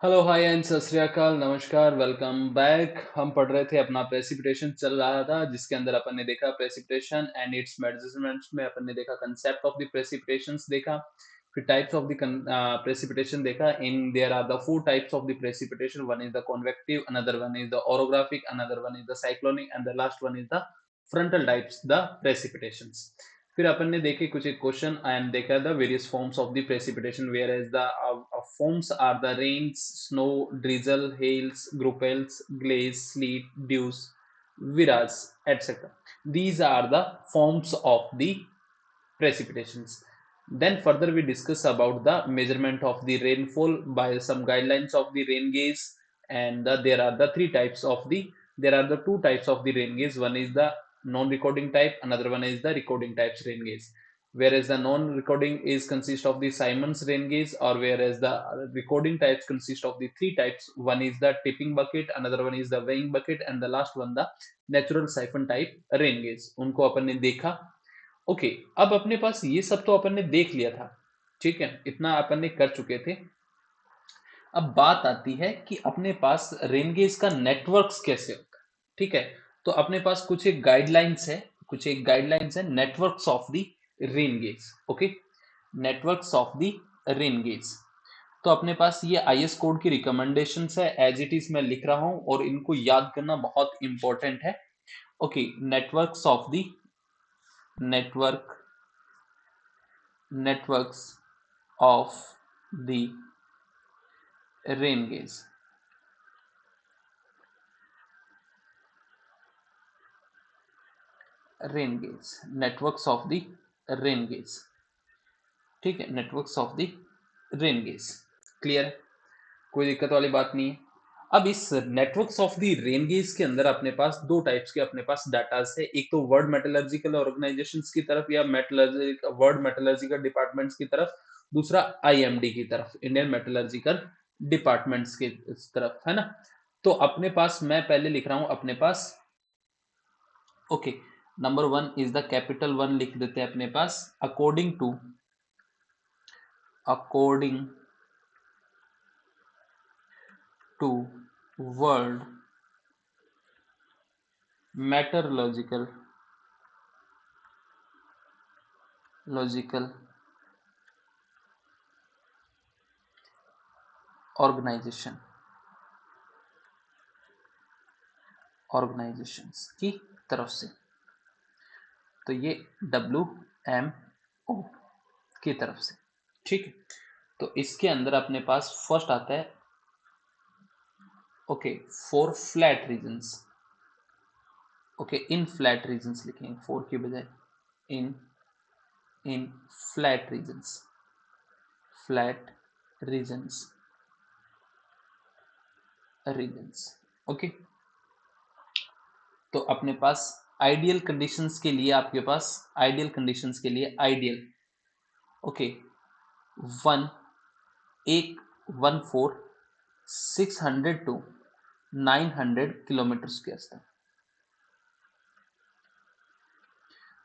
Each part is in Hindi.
हेलो हाय एंड सत श्री अकाल नमस्कार वेलकम बैक। हम पढ़ रहे थे अपना प्रेसिपिटेशन चल रहा था जिसके अंदर अपन ने देखा प्रेसिपिटेशन एंड इट्स मेजरमेंट्स में अपन ने देखा कंसेप्ट ऑफ द प्रेसिपिटेशंस देखा, फिर टाइप्स ऑफ द प्रेसिपिटेशन देखा। In there are the four types of the precipitation, one is the convective, another one is the orographic, another one is the cyclonic and the last one is the frontal types the precipitations. फिर अपन ने देखे कुछ एक क्वेश्चन एंड देखा the various forms of the precipitation whereas the forms are the rains, snow, drizzle, hails, graupels, glaze, sleet, dews, virga, etc. These are the forms of the precipitations. Then further we discuss about the measurement of the rainfall by some guidelines of the rain gauge, and there are the two types of the rain gauge. One is the non-recording type, another one is the recording types rain gauge. Whereas the non-recording is consist of the Simon's rain gauge, or whereas the recording types consist of the three types. One is the tipping bucket, another one is the weighing bucket, and the last one the natural siphon type rain gauge. उनको अपन ने देखा। ओके, अब अपने पास ये सब तो अपन ने देख लिया था, ठीक है, इतना अपन ने कर चुके थे। अब बात आती है कि अपने पास रेन गेज का नेटवर्क्स कैसे होता है, ठीक है। तो अपने पास कुछ एक गाइडलाइंस है networks of the rain gauge. Okay, networks of the rain gauge. तो अपने पास ये आईएस कोड की रिकमेंडेशंस है, एज इट इज मैं लिख रहा हूं और इनको याद करना बहुत इंपॉर्टेंट है। Okay, networks of the networks of the rain gauge. Networks of the rain gauge, ठीक है, networks of the rain gauge. Clear है, कोई दिक्कत वाली बात नहीं है। अब इस networks of the rain gauge के अंदर अपने पास दो टाइप्स के अपने पास डाटास है, एक तो वर्ल्ड मेटलर्जिकल ऑर्गेनाइजेशंस की तरफ या वर्ल्ड मेटलर्जिकल डिपार्टमेंट्स की तरफ, दूसरा आईएमडी की तरफ, इंडियन मेटलर्जिकल डिपार्टमेंट्स की तरफ, है ना। तो अपने पास मैं पहले लिख रहा हूं अपने पास। Okay, number one is the capital one लिख देते हैं अपने पास। According to world meteorological organisations की तरफ से, तो ये WMO की तरफ से, ठीक है। तो इसके अंदर अपने पास फर्स्ट आता है, okay, for flat regions. Okay, in flat regions लिखेंगे, फोर की बजाय इन फ्लैट रीजन्स। ओके, तो अपने पास आइडियल कंडीशंस के लिए ideal, okay, 600 to 900 kilometre square तक।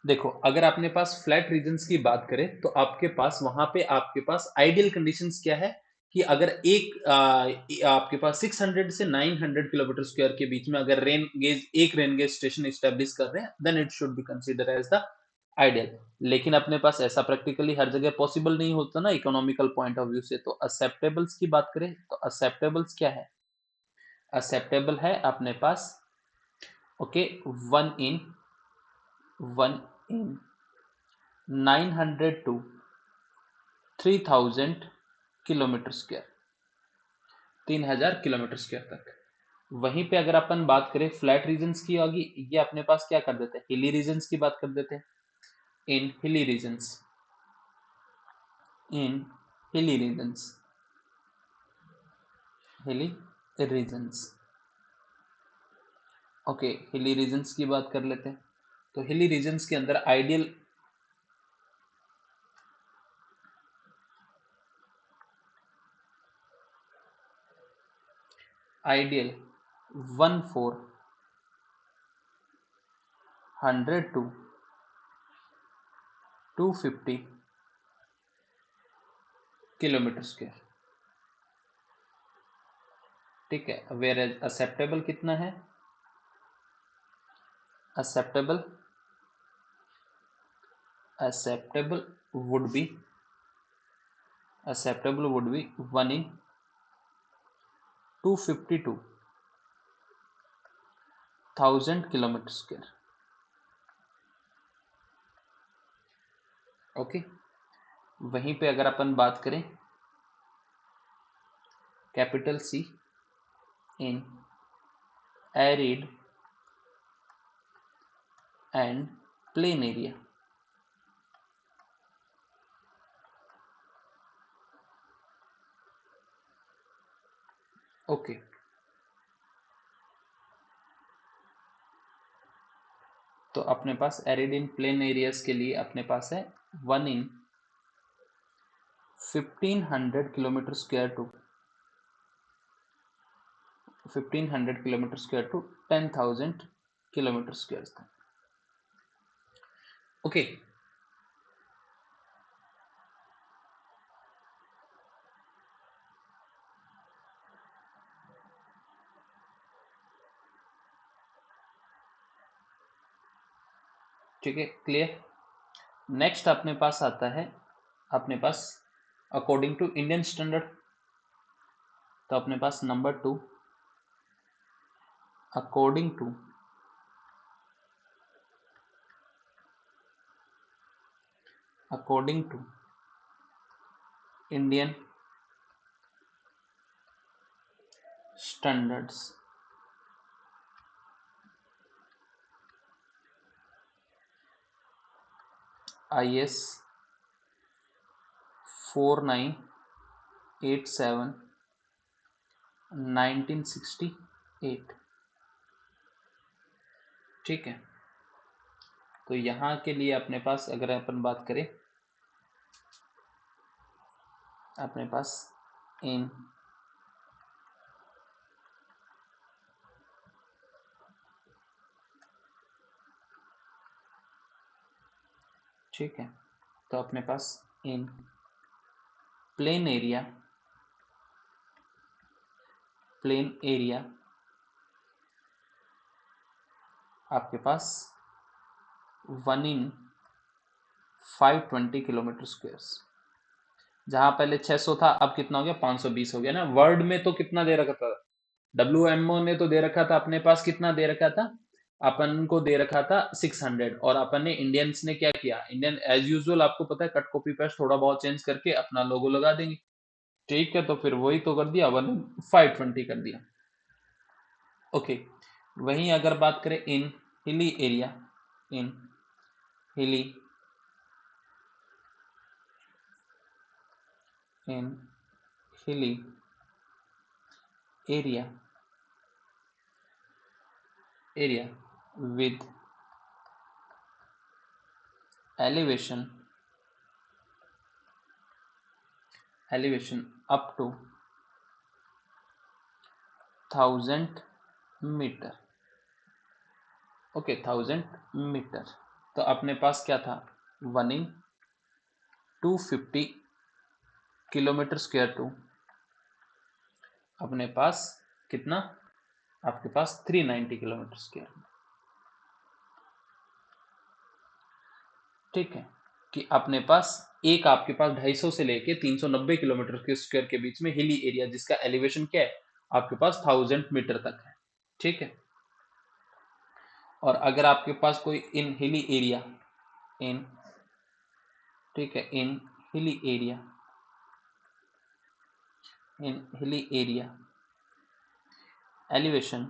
देखो, अगर अपने पास फ्लैट रीजन्स की बात करें तो आपके पास वहां पे आपके पास आइडियल कंडीशंस क्या है कि अगर आपके पास 600 से 900 किलोमीटर स्क्वायर के बीच में अगर एक रेन गेज स्टेशन इस्टेब्लिश कर रहे हैं, then it should be consider as the ideal. लेकिन अपने पास ऐसा प्रैक्टिकली हर जगह पॉसिबल नहीं होता ना, इकोनॉमिकल पॉइंट ऑफ व्यू से। तो एक्सेप्टेबल्स की बात करें तो एक्सेप्टेबल्स क्या है, एक्सेप्टेबल है अपने पास, okay, one in 900 to 3000 kilometre square, 3000 kilometre square तक। वहीं पे अगर अपन बात करें फ्लैट रीजन्स की होगी, ये अपने पास क्या कर देते हैं, हिली रीजन्स की बात कर देते हैं। इन हिली रीजन्स, ओके, हिली रीजन्स की बात कर लेते हैं। तो हिली रीजन्स के अंदर ideal ideal 100 to 250 kilometre square, ठीक है, वेयर एज एक्सेप्टेबल कितना है, acceptable acceptable would be 1 in 252,000 kilometre square. Okay, वहीं पे अगर अपन बात करें capital C in arid and plain area, okay, तो अपने पास एरिड इन प्लेन एरियाज के लिए अपने पास है 1 in 1500 kilometre square to 10,000 kilometre square था। ओके, ठीक है, क्लियर। नेक्स्ट अपने पास आता है अपने पास अकॉर्डिंग टू इंडियन स्टैंडर्ड, तो अपने पास number 2 according to Indian standards IS 4987 1968, ठीक है। तो यहाँ के लिए अपने पास अगर अपन बात करें अपने पास इन ठीक है, तो अपने पास इन प्लेन एरिया आपके पास 1 in 520 किलोमीटर स्क्वायर, जहां पहले 600 था अब कितना हो गया, 520 हो गया ना। वर्ड में तो कितना दे रखा था, WMO ने तो दे रखा था अपने पास, कितना दे रखा था अपन को, दे रखा था 600, और अपन ने इंडियंस ने क्या किया, इंडियन एज यूजुअल आपको पता है कट कॉपी पेस्ट थोड़ा बहुत चेंज करके अपना लोगो लगा देंगे, ठीक है। तो फिर वही तो कर दिया, 520 कर दिया। ओके, वहीं अगर बात करें इन hilly area, in hilly area with elevation up to 1000 metre, okay, 1000 metre. तो अपने पास क्या था, 1 in 250 किलोमीटर स्क्वायर टू अपने पास कितना, आपके पास 390 किलोमीटर स्क्वायर, ठीक है। कि अपने पास एक आपके पास 250 से लेके 390 किलोमीटर के स्क्वायर के बीच में हिली एरिया, जिसका एलिवेशन क्या है आपके पास 1000 मीटर तक है, ठीक है। और अगर आपके पास कोई इन हिली एरिया ठीक है, in hilly area elevation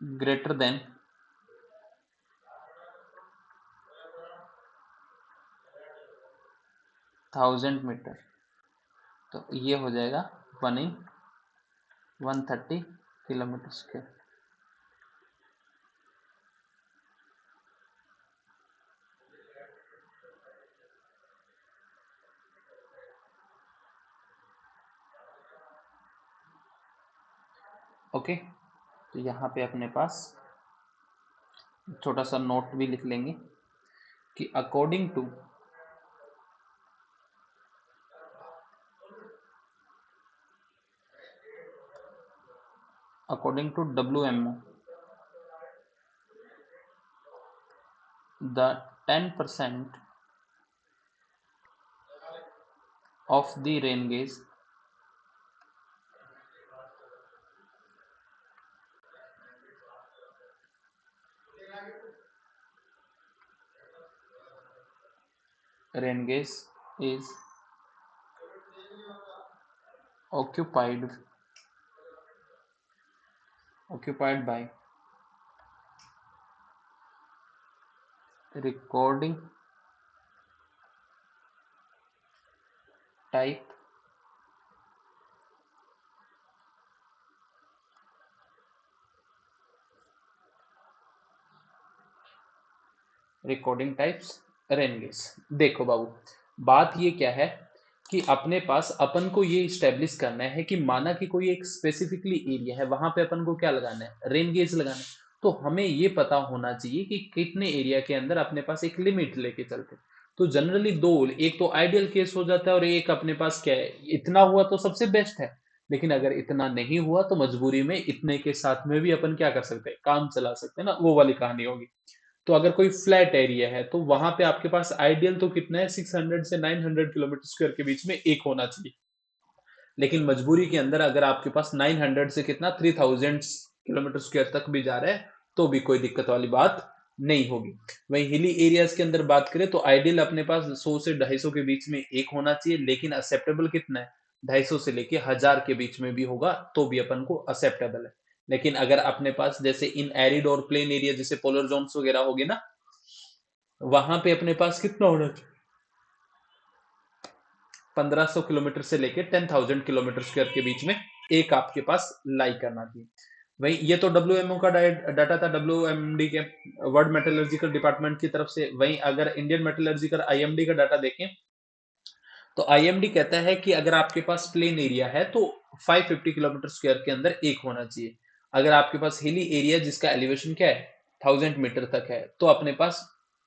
greater than 1000 metre, तो ये हो जाएगा 1 in 130 किलोमीटर स्क्वायर, ओके। तो यहाँ पे अपने पास छोटा सा नोट भी लिख लेंगे कि according to WMO the 10% of the rain gauge is occupied by recording type recording types rain gauge. देखो बाबू, बात ये क्या है कि अपने पास अपन को ये इस्टेब्लिश करना है कि माना कि कोई एक स्पेसिफिकली एरिया है, वहां पे अपन को क्या लगाना है, रेन गेज लगाना है। तो हमें ये पता होना चाहिए कि कितने एरिया के अंदर अपने पास एक लिमिट लेके चलते हैं। तो जनरली दो, एक तो आइडियल केस हो जाता है और एक अपने पास क्या है, इतना हुआ तो सबसे बेस्ट है। लेकिन अगर इतना नहीं हुआ तो मजबूरी में इतने के साथ में भी अपन क्या कर सकते हैं, काम चला सकते हैं ना, वो वाली कहानी होगी। तो अगर कोई फ्लैट एरिया है तो वहां पे आपके पास आइडियल तो कितना है, 600 से 900 किलोमीटर स्क्वायर के बीच में एक होना चाहिए। लेकिन मजबूरी के अंदर अगर आपके पास 900 से कितना 3000 किलोमीटर स्क्वायर तक भी जा रहा है तो भी कोई दिक्कत वाली बात नहीं होगी। वहीं हिली एरियाज के अंदर बात करें तो आइडियल अपने पास 100 से 250 के बीच में एक होना चाहिए, लेकिन एक्सेप्टेबल कितना है, 250 से लेके 1000 के बीच में भी होगा तो भी अपन को एक्सेप्टेबल है। लेकिन अगर अपने पास जैसे इन एरिड और प्लेन एरिया जैसे पोलर जोन्स वगैरह हो गए ना, वहां पे अपने पास कितना होना चाहिए, 1500 किलोमीटर से लेके 10,000 किलोमीटर स्क्वायर के बीच में एक आपके पास लाई करना चाहिए। वही ये तो WMO का डाटा था, WMD के वर्ल्ड मेटलर्जिकल डिपार्टमेंट की तरफ से। वहीं अगर इंडियन मेटलर्जिकल IMD का डाटा देखें तो IMD कहता है कि अगर आपके पास प्लेन एरिया है तो 550 किलोमीटर स्क्वायर के अंदर एक होना चाहिए। अगर आपके पास हिली एरिया जिसका एलिवेशन क्या है, 1000 मीटर तक है, तो अपने पास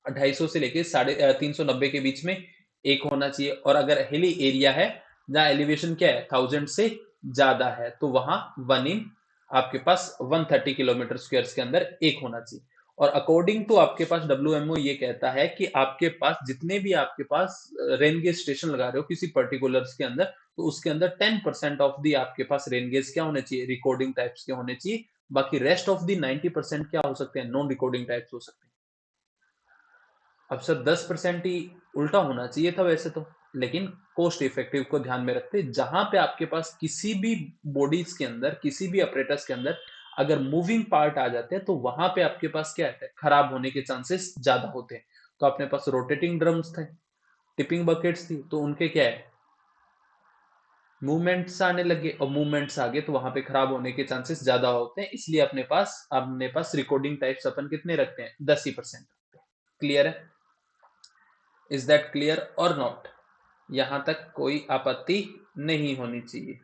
250 से लेके साढ़े 390 के बीच में एक होना चाहिए। और अगर हिली एरिया है जहाँ एलिवेशन क्या है, 1000 से ज्यादा है, तो वहां वन इन आपके पास 130 किलोमीटर स्क्वायर के अंदर एक होना चाहिए। और अकॉर्डिंग टू आपके पास WMO ये कहता है कि आपके पास जितने भी आपके पास रेन गेज स्टेशन लगा रहे हो किसी पर्टिकुलर्स के अंदर, तो उसके अंदर 10% ऑफ दी आपके पास रेन गेज क्या होने चाहिए, रिकॉर्डिंग टाइप्स के होने चाहिए। बाकी रेस्ट ऑफ दी 90% क्या हो सकते हैं, नॉन रिकॉर्डिंग टाइप्स हो सकते हैं। अब सर 10% ही उल्टा होना चाहिए था वैसे तो, लेकिन कॉस्ट इफेक्टिव को ध्यान में रखते जहां पे आपके पास किसी भी बॉडीज के अंदर, किसी भी अपरेटस के अंदर अगर मूविंग पार्ट आ जाते हैं तो वहां पे आपके पास क्या है, खराब होने के चांसेस ज्यादा होते हैं। तो अपने पास रोटेटिंग ड्रम्स थे, टिपिंग बकेट्स थी, तो उनके क्या है, मूवमेंट्स आने लगे, और मूवमेंट्स आ गए तो वहां पे खराब होने के चांसेस ज्यादा होते हैं। इसलिए अपने पास रिकॉर्डिंग टाइप्स अपन कितने रखते हैं, 10%। क्लियर है? इज दैट क्लियर और नॉट? यहां तक कोई आपत्ति नहीं होनी चाहिए।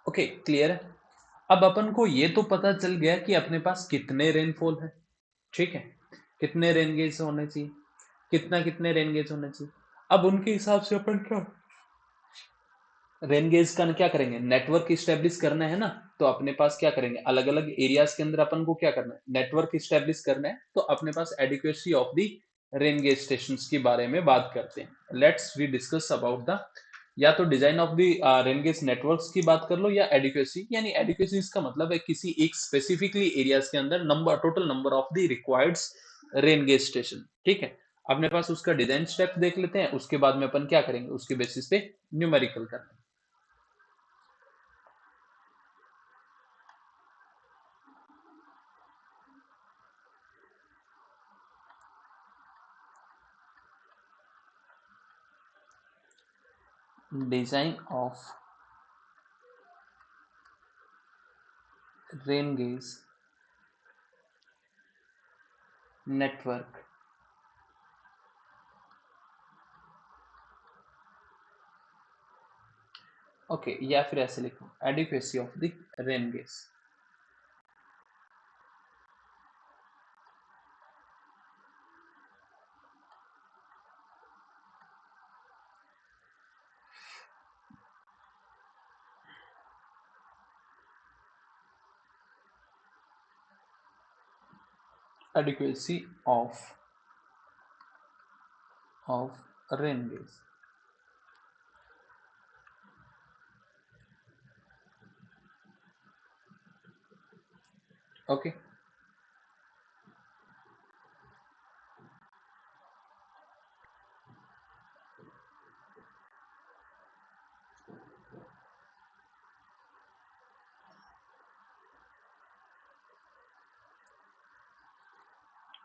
ओके, क्लियर है। अब अपन को ये तो पता चल गया कि अपने पास कितने रेनफॉल है, ठीक है, कितने रेन गेज होने चाहिए, कितने रेन गेज होने चाहिए। अब उनके हिसाब से अपन क्या रेन गेज का क्या करेंगे, नेटवर्क स्टेब्लिश करना है ना। तो अपने पास क्या करेंगे, अलग अलग एरियाज के अंदर अपन को क्या करना है, नेटवर्क स्टेब्लिश करना है। तो अपने पास adequacy of the rain gauge station के बारे में बात करते हैं। Let's we discuss about the, या तो design of the rain gauge networks की बात कर लो, या एडिक्वेसी। यानी एडिक्वेसी इसका मतलब है किसी एक स्पेसिफिकली एरियाज के अंदर total number of the required rain gauge station, ठीक है। अपने पास उसका डिजाइन स्टेप देख लेते हैं, उसके बाद में अपन क्या करेंगे, उसके बेसिस पे न्यूमेरिकल करना। design of rain gauge network. Okay या फिर ऐसे लिखो adequacy of the rain gauge. adequacy of rain gauge. Okay.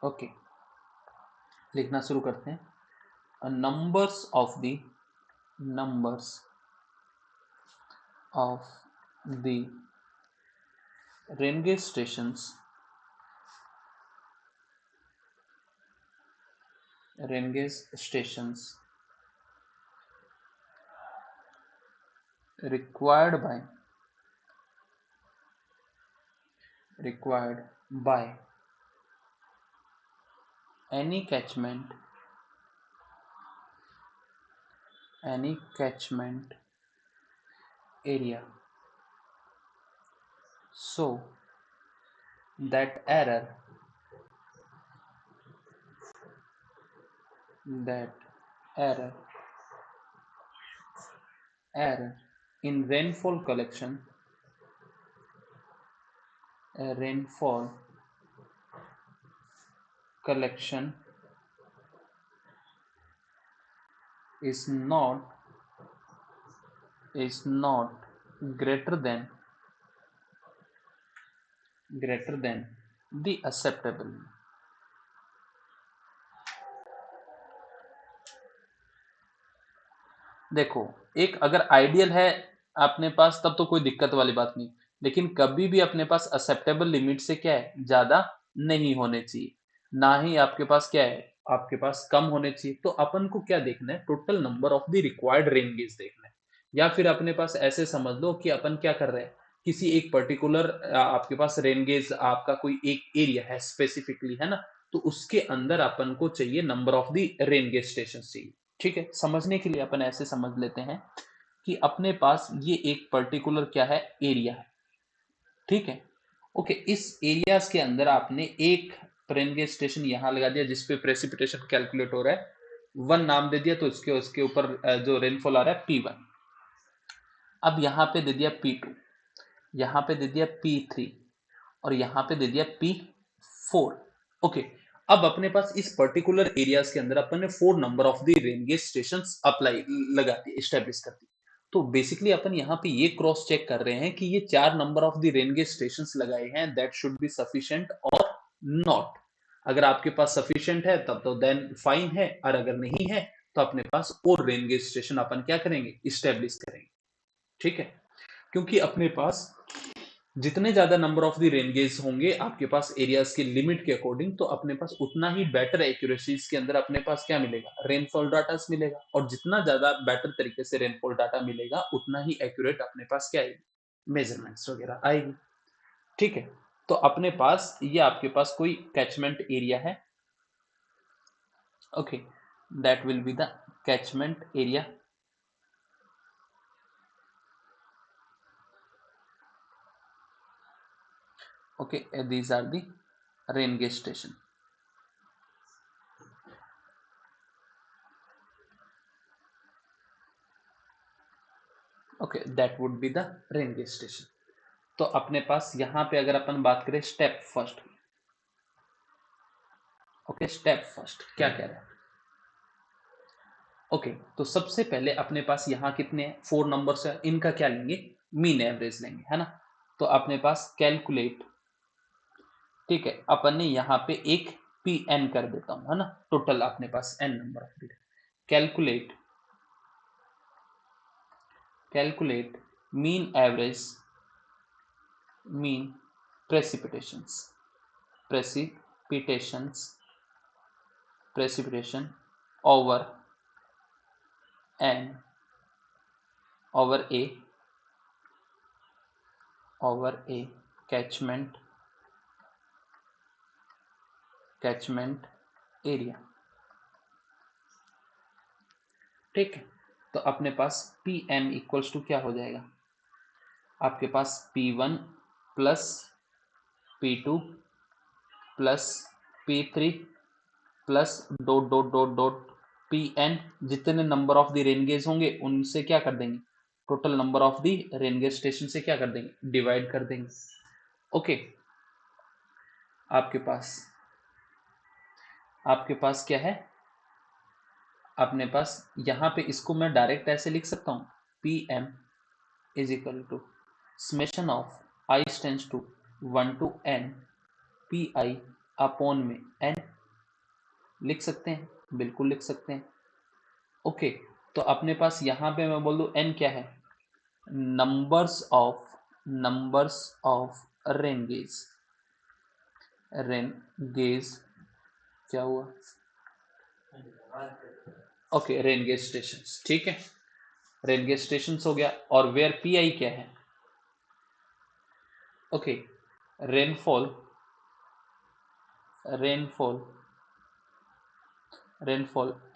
Okay लिखना शुरू करते हैं. Numbers of the rain gauge stations required by any catchment area, so that error in rainfall collection is not greater than the acceptable. देखो एक अगर आइडियल है अपने पास तब तो कोई दिक्कत वाली बात नहीं, लेकिन कभी भी अपने पास एक्सेप्टेबल लिमिट से क्या है ज्यादा नहीं होने चाहिए, ना ही आपके पास क्या है आपके पास कम होने चाहिए. तो अपन को क्या देखना है, total number of the required rain gauge देखना है. या फिर अपने पास ऐसे समझ लो कि अपन क्या कर रहे हैं, किसी एक पर्टिकुलर आपके पास रेन गेज आपका कोई एक एरिया है स्पेसिफिकली है ना, तो उसके अंदर अपन को चाहिए number of the rain gauge station चाहिए. ठीक है, समझने के लिए अपन ऐसे समझ लेते हैं कि अपने पास ये एक पर्टिकुलर क्या है एरिया है. ठीक है, ओके इस एरियाज के अंदर आपने एक रेन गेज स्टेशन यहां लगा दिया जिसपे प्रेसिपिटेशन कैलकुलेट हो रहा है, 1 नाम दे दिया, तो इसके उसके ऊपर जो रेनफॉल आ रहा है P1. अब यहां पे दे दिया P2, यहां पे दे दिया P3 और यहां पे दे दिया P4. ओके अब अपने पास इस पर्टिकुलर एरियाज के अंदर अपन ने 4 number of the rain gauge station apply लगा दिए, एस्टेब्लिश कर दिए. तो बेसिकली अपन यहाँ पे ये क्रॉस चेक कर रहे हैं कि ये 4 number of the rain gauge station लगाए हैं, दैट शुड बी सफिशिएंट और नॉट. अगर आपके पास सफिशिएंट है तब तो देन फाइन है, और अगर नहीं है तो अपने पास और रेन गेज स्टेशन अपन क्या करेंगे, इस्टेब्लिश करेंगे. ठीक है, क्योंकि अपने पास जितने ज्यादा number of the rain gauge होंगे आपके पास एरियाज के लिमिट के अकॉर्डिंग, तो अपने पास उतना ही बेटर एक्यूरेसीज के अंदर अपने पास क्या मिलेगा, रेनफॉल डाटा मिलेगा. और जितना ज्यादा बेटर तरीके से रेनफॉल डाटा मिलेगा उतना ही एक्यूरेट अपने पास क्या आएगी, मेजरमेंट्स वगैरह आएगी. ठीक है, तो अपने पास ये आपके पास कोई कैचमेंट एरिया है. Okay that will be the catchment area. okay these are the rain gauge station. okay that would be the rain gauge station. तो अपने पास यहां पे अगर अपन बात करें step first, okay step first क्या कह रहे हैं. ओके तो सबसे पहले अपने पास यहाँ कितने हैं, 4 नंबर्स है, इनका क्या लेंगे, मीन एवरेज लेंगे है ना. तो अपने पास कैलकुलेट, ठीक है अपन ने यहाँ पे एक पी एन कर देता हूं है ना, टोटल अपने पास n number of calculate calculate mean average mean precipitations precipitation over n over a catchment area. ठीक है, तो अपने पास पी एम इक्वल्स टू क्या हो जाएगा, आपके पास P1 plus P2 plus P3 plus dot dot dot dot Pn, जितने number of the rain gauge होंगे उनसे क्या कर देंगे, total number of the rain gauge station से क्या कर देंगे, डिवाइड कर देंगे। ओके, आपके पास क्या है, अपने पास यहां पे इसको मैं डायरेक्ट ऐसे लिख सकता हूं, P M is equal to summation of I tends to 1 to n P I upon में n, लिख सकते हैं, बिल्कुल लिख सकते हैं। ओके, तो अपने पास यहां पे मैं बोल दूं n क्या है, नंबर्स ऑफ रेन गेज क्या हुआ, ओके, रेन गेज स्टेशंस। ठीक है, रेन गेज स्टेशंस हो गया, और वेयर पी आई क्या है, okay, rainfall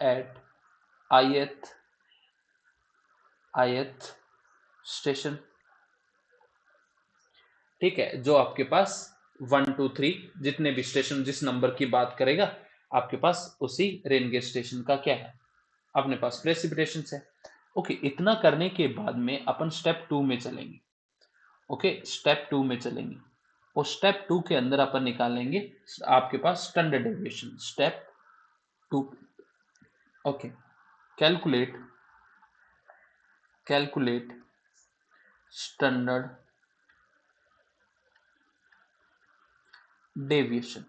at ith station. ठीक है, जो आपके पास 1 2 3 जितने भी स्टेशन जिस नंबर की बात करेगा, आपके पास उसी रेन गेज स्टेशन का क्या है, अपने पास प्रेसिपिटेशन है। ओके, इतना करने के बाद में अपन स्टेप 2 में चलेंगे। ओके, स्टेप 2 में चलेंगे, और स्टेप 2 के अंदर अपन निकालेंगे आपके पास standard deviation. Step 2, okay, calculate standard deviation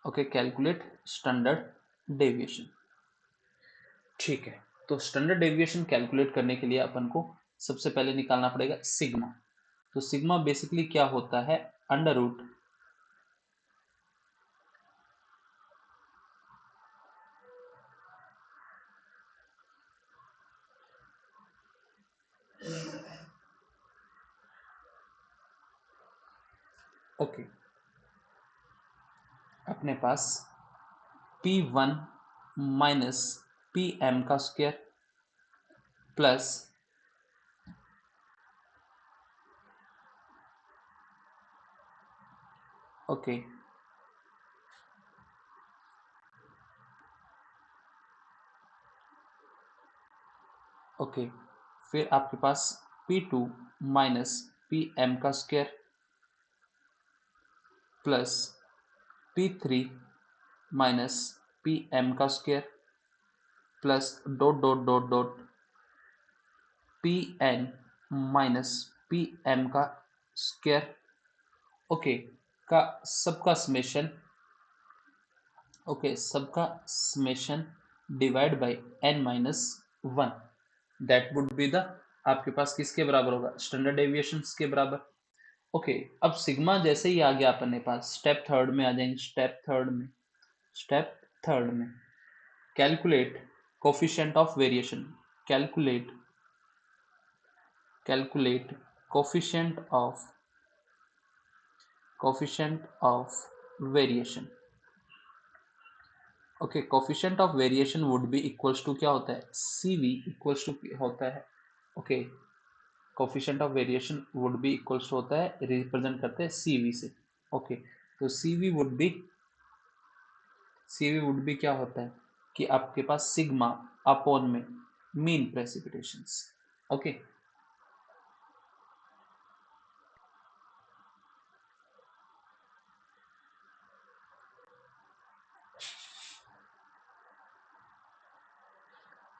okay, calculate standard deviation. ठीक है, तो स्टैंडर्ड डेविएशन कैलकुलेट करने के लिए अपन को सबसे पहले निकालना पड़ेगा सिग्मा। तो सिग्मा बेसिकली क्या होता है, अंडर रूट ओके, अपने पास P1 माइनस PM का स्क्वायर प्लस ओके ओके, फिर आपके पास P2 माइनस PM का square plus P3 minus PM का square plus dot dot dot dot Pn minus PM का स्क्वायर, ओके, का सबका समेशन, ओके, सबका summation divide by n minus 1, that would be the, आपके पास किसके बराबर होगा, स्टैंडर्ड डेविएशन के बराबर। ओके, अब सिग्मा जैसे ही आ गया अपने पास, स्टेप थर्ड में आ जाएंगे। स्टेप थर्ड में calculate coefficient of variation, calculate coefficient of variation. Okay, coefficient of variation would be equals to क्या होता है, CV इक्वल्स टू होता है, okay, coefficient of variation would be equals to होता है, रिप्रेजेंट करते हैं CV से। ओके, तो CV वुड बी क्या होता है कि आपके पास सिग्मा अपॉन में मीन प्रेसिपिटेशंस। ओके,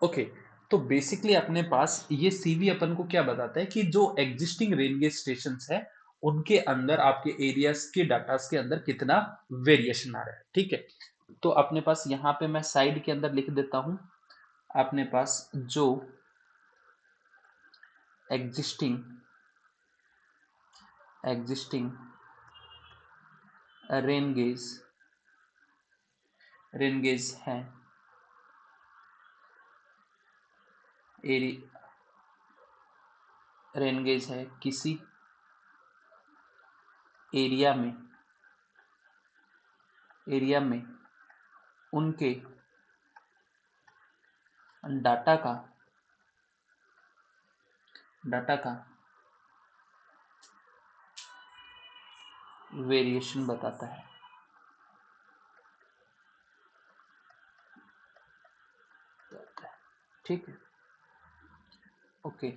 ओके, तो बेसिकली अपने पास ये CV अपन को क्या बताता है कि जो एग्जिस्टिंग रेन गेज स्टेशंस है उनके अंदर आपके एरियाज के डाटा के अंदर कितना वेरिएशन आ रहा है। ठीक है, तो अपने पास यहाँ पे मैं साइड के अंदर लिख देता हूँ, अपने पास जो एग्जिस्टिंग रेन गेज है, रेन गेज है किसी एरिया में उनके डाटा का वेरिएशन बताता है। ठीक है, ओके।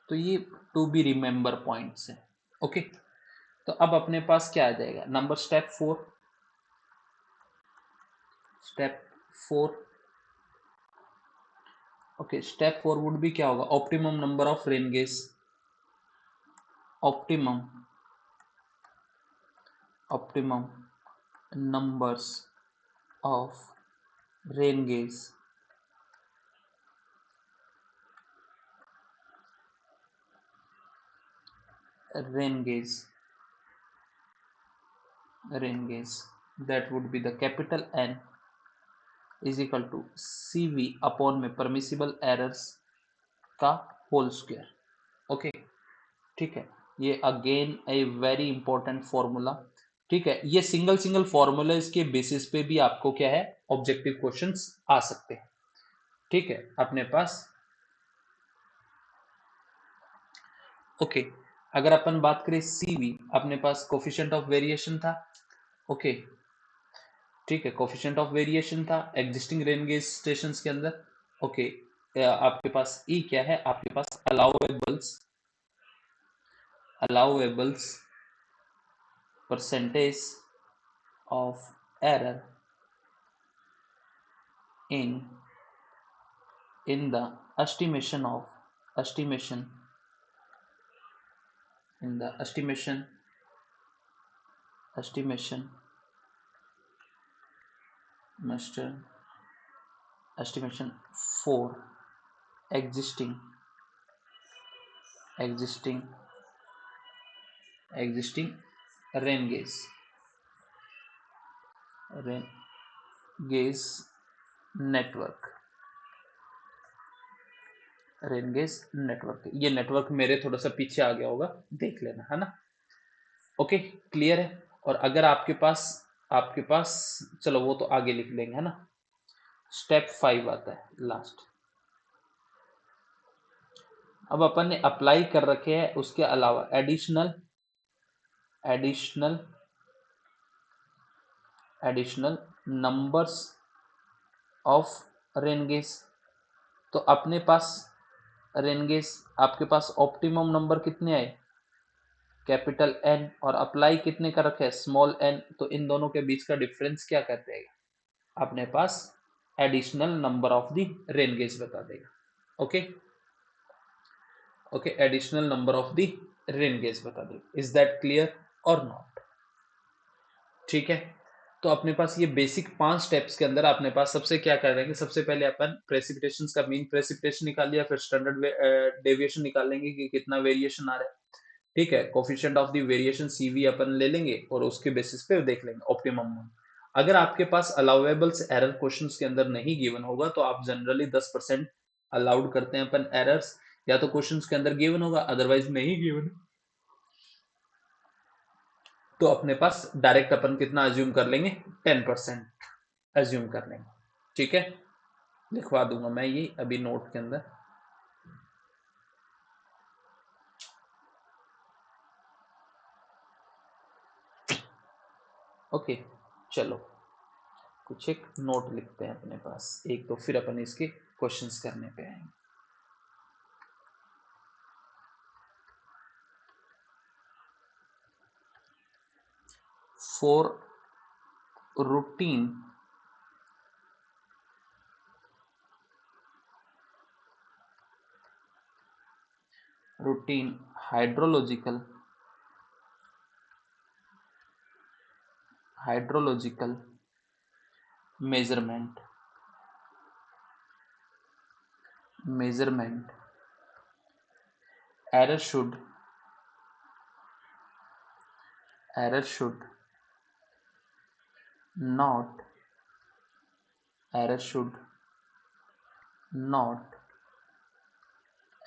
तो ये टू बी रिमेंबर पॉइंट्स है, ओके। तो अब अपने पास क्या आ जाएगा, number step 4। Okay, step 4 would भी क्या होगा, optimum number of rain gauge, optimum numbers of rain gauge that would be the capital N is equal to CV upon में परमिसिबल एरर्स का होल स्क्वायर, ओके। ठीक है, ये again a very important formula. ठीक है, ये सिंगल फॉर्मूला के बेसिस पे भी आपको क्या है, ऑब्जेक्टिव क्वेश्चंस आ सकते हैं। ठीक है, अपने पास ओके। अगर अपन बात करें CV, अपने पास कोफिशिएंट ऑफ वेरिएशन था, ओके। ठीक है, कोफिशिएंट ऑफ वेरिएशन था एग्जिस्टिंग रेन गेज स्टेशन के अंदर, ओके। आपके पास E क्या है, आपके पास allowables percentage of error in the estimation for existing rain gauge network, ये नेटवर्क मेरे थोड़ा सा पीछे आ गया होगा, देख लेना, है ना। ओके, क्लियर है। और अगर आपके पास चलो वो तो आगे लिख लेंगे, है ना। स्टेप 5 आता है लास्ट। अब अपन ने अप्लाई कर रखे हैं, उसके अलावा additional numbers of rain gauge. तो अपने पास रेन गेज, आपके पास ऑप्टिमम नंबर कितने आए, कैपिटल N, और अप्लाई कितने का रखे, स्मॉल n। तो इन दोनों के बीच का डिफरेंस क्या कर देगा, अपने पास additional number of the rain gauge बता देगा, okay. Additional number of the rain gauge बता देगा। इज दैट क्लियर और नॉट? ठीक है, तो अपने पास ये बेसिक 5 स्टेप्स के अंदर अपने पास सबसे क्या कर रहे हैं, सबसे पहले अपन प्रेसिपिटेशन का मीन प्रेसिपिटेशन निकाल लिया, फिर स्टैंडर्ड डेविएशन निकाल लेंगे कि कितना वेरिएशन आ रहा है। ठीक है, coefficient of the variation CV अपन ले लेंगे और उसके बेसिस पे देख लेंगे ऑप्टिमम। अगर आपके पास अलाउएबल्स एरर क्वेश्चंस के अंदर नहीं गिवन होगा तो आप जनरली 10% अलाउड करते हैं अपन एरर्स, या तो क्वेश्चंस के अंदर गिवन होगा, अदरवाइज नहीं गिवन, तो अपने पास डायरेक्ट अपन कितना अज्यूम कर लेंगे, 10% अज्यूम कर लेंगे। ठीक है, लिखवा दूंगा मैं ये अभी नोट के अंदर। ओके, चलो कुछ एक नोट लिखते हैं अपने पास एक, तो फिर अपन इसके क्वेश्चंस करने पे आएंगे। For routine hydrological hydrological measurement error should error should not error should not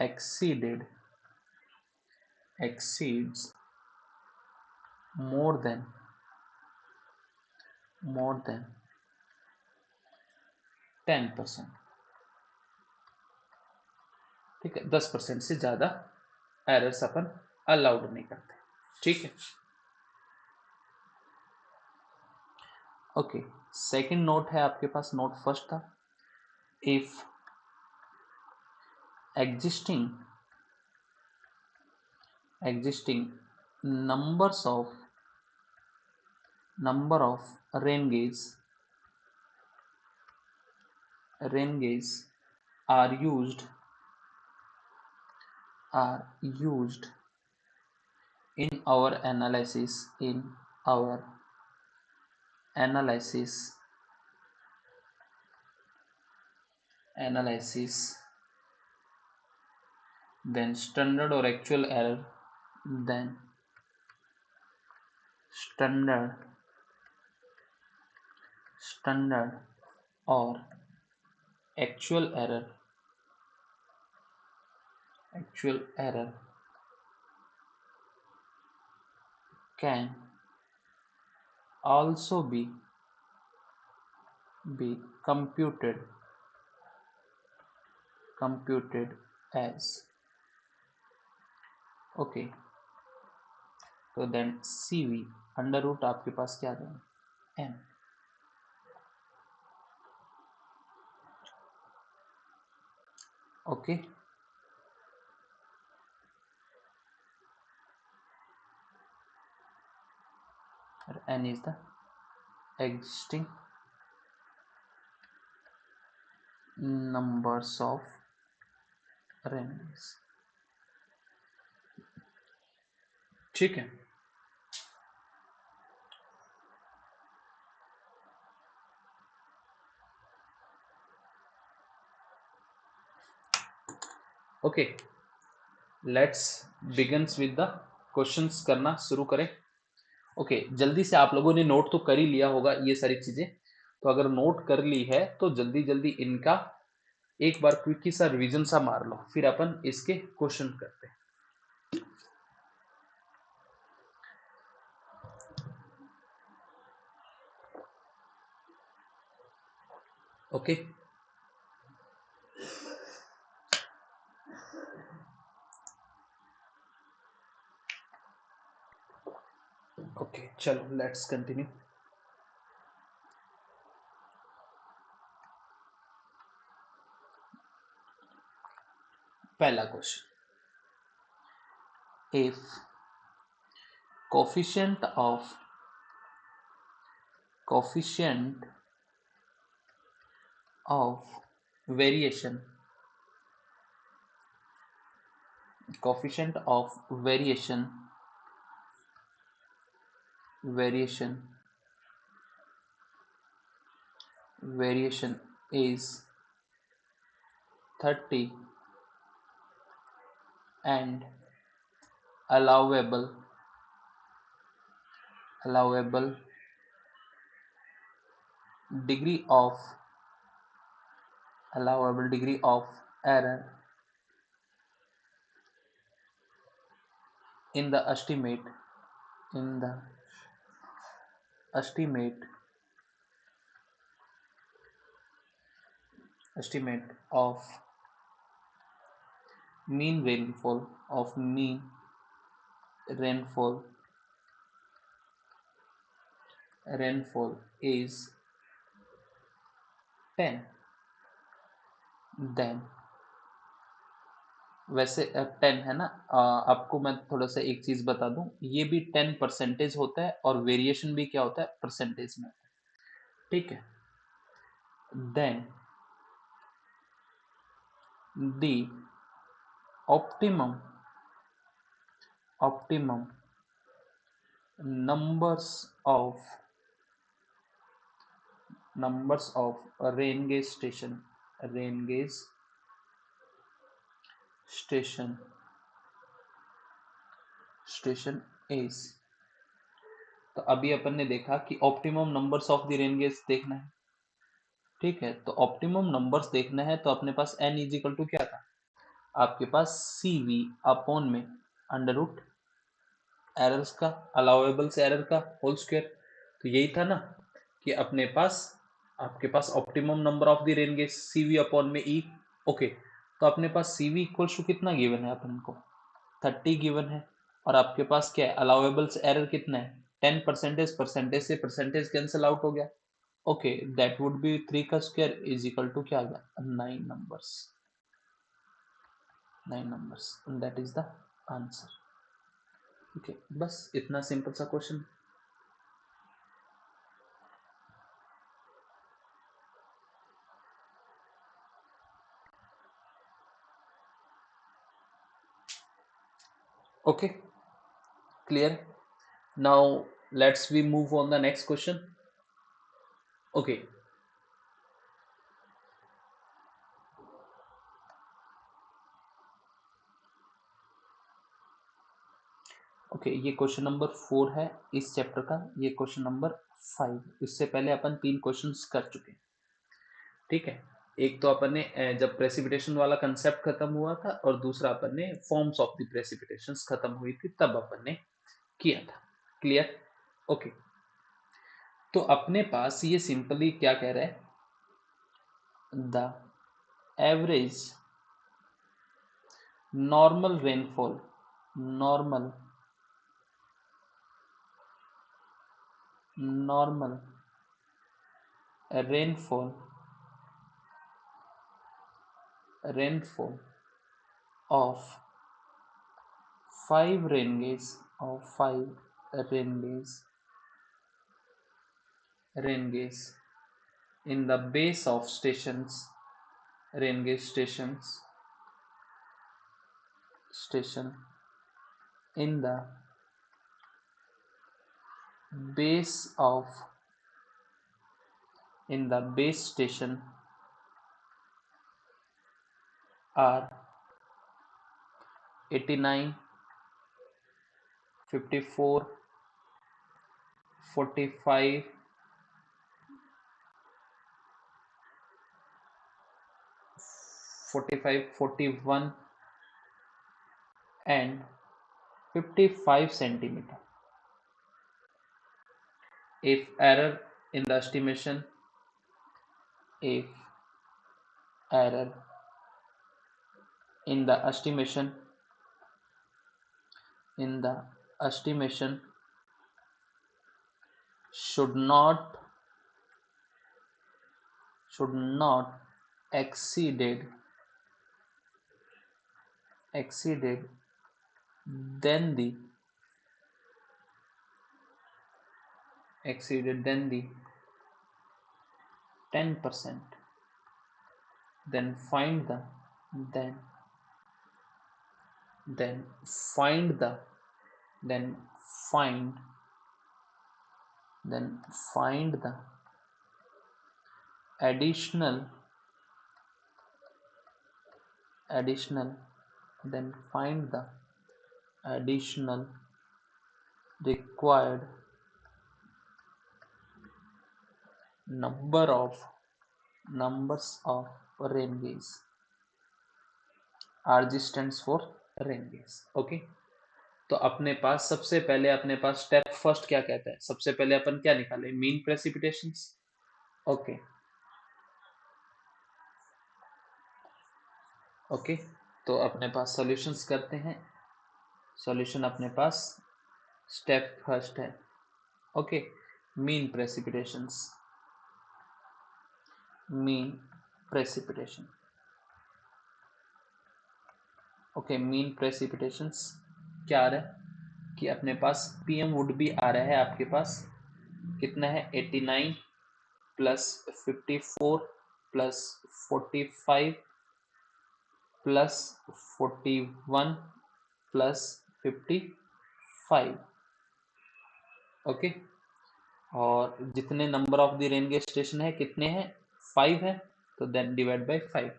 exceeds more than 10%। ठीक है, 10% से ज्यादा एरर्स अपन अलाउड नहीं करते। ठीक है, ओके। सेकंड नोट है आपके पास, नोट फर्स्ट था, if existing number of rain gauge are used in our analysis, then standard or actual error, then standard or actual error can also be computed as, okay. तो देन CV अंडर रूट आपके पास क्या दें, n, okay. n is the existing numbers of rains। ठीक है, okay. Let's begins with the questions करना शुरू करें। ओके, जल्दी से आप लोगों ने नोट तो कर ही लिया होगा ये सारी चीजें, तो अगर नोट कर ली है तो जल्दी जल्दी इनका एक बार क्विक सा रिवीजन सा मार लो, फिर अपन इसके क्वेश्चन करते हैं। ओके, ओके, चलो लेट्स कंटिन्यू। पहला question, if coefficient of variation is 30 and allowable degree of error in the estimate of mean rainfall is 10, then वैसे 10 है ना, आपको मैं थोड़ा सा एक चीज बता दूं, ये भी 10% होता है और वेरिएशन भी क्या होता है, परसेंटेज में होता है। ठीक है, then the optimum numbers of numbers of rain gauge station is। तो अभी अपन ने देखा कि optimum numbers of the rain gauge देखना है, ठीक है। तो ऑप्टिमम नंबर्स देखना है तो अपने पास n इज इक्वल टू क्या था, आपके पास CV अपॉन में अंडर रूट एरर्स का, अलाउेबल्स एरर का होल स्क्वायर। तो यही था ना कि अपने पास, आपके पास optimum number of the rain gauge CV upon में E। ओके, तो अपने पास CV इक्वल्स टू कितना गिवन है अपन को, 30 गिवन है। और आपके पास क्या है, अलाउेबल्स एरर कितना है 10%, परसेंटेज से परसेंटेज कैंसिल आउट हो गया। ओके, दैट वुड बी 3 का स्क्वायर इज इक्वल टू क्या आ गया, 9 numbers, that is the answer. Okay, बस इतना सिंपल सा question. Okay, clear. Now let's we move on the next question. Okay, okay, ये क्वेश्चन नंबर 4 है इस चैप्टर का, ये क्वेश्चन नंबर 5। इससे पहले अपन 3 क्वेश्चंस कर चुके हैं, ठीक है। एक तो अपन ने जब प्रेसिपिटेशन वाला कंसेप्ट खत्म हुआ था, और दूसरा अपन ने फॉर्म्स ऑफ द प्रेसिपिटेशंस खत्म हुई थी, तब अपन ने किया था। क्लियर। ओके, तो अपने पास ये सिंपली क्या कह रहा है, the average normal rainfall, normal rainfall of 5 rain gauge in the base of stations, rain gauge station in the base station are 89, 54, 45, 41 and 55 centimeter. If error in the estimation should not exceeded than the 10%, then find the additional required numbers of rain gauge। RG stands for rain gauge। Okay, तो अपने पास सबसे पहले अपने पास स्टेप फर्स्ट क्या कहता है, सबसे पहले अपन क्या निकाले, मीन प्रेसिपिटेशंस। ओके, तो अपने पास सॉल्यूशंस करते हैं। सॉल्यूशन अपने पास स्टेप फर्स्ट है, okay, mean precipitation. Okay, mean precipitations क्या आ रहा है कि अपने पास PM वुड भी आ रहा है, आपके पास कितना है 89 plus 54 plus 45 plus 41 plus 55। Okay, और जितने number of the rain gauge station है कितने हैं, 5 है, तो देन डिवाइड बाय 5,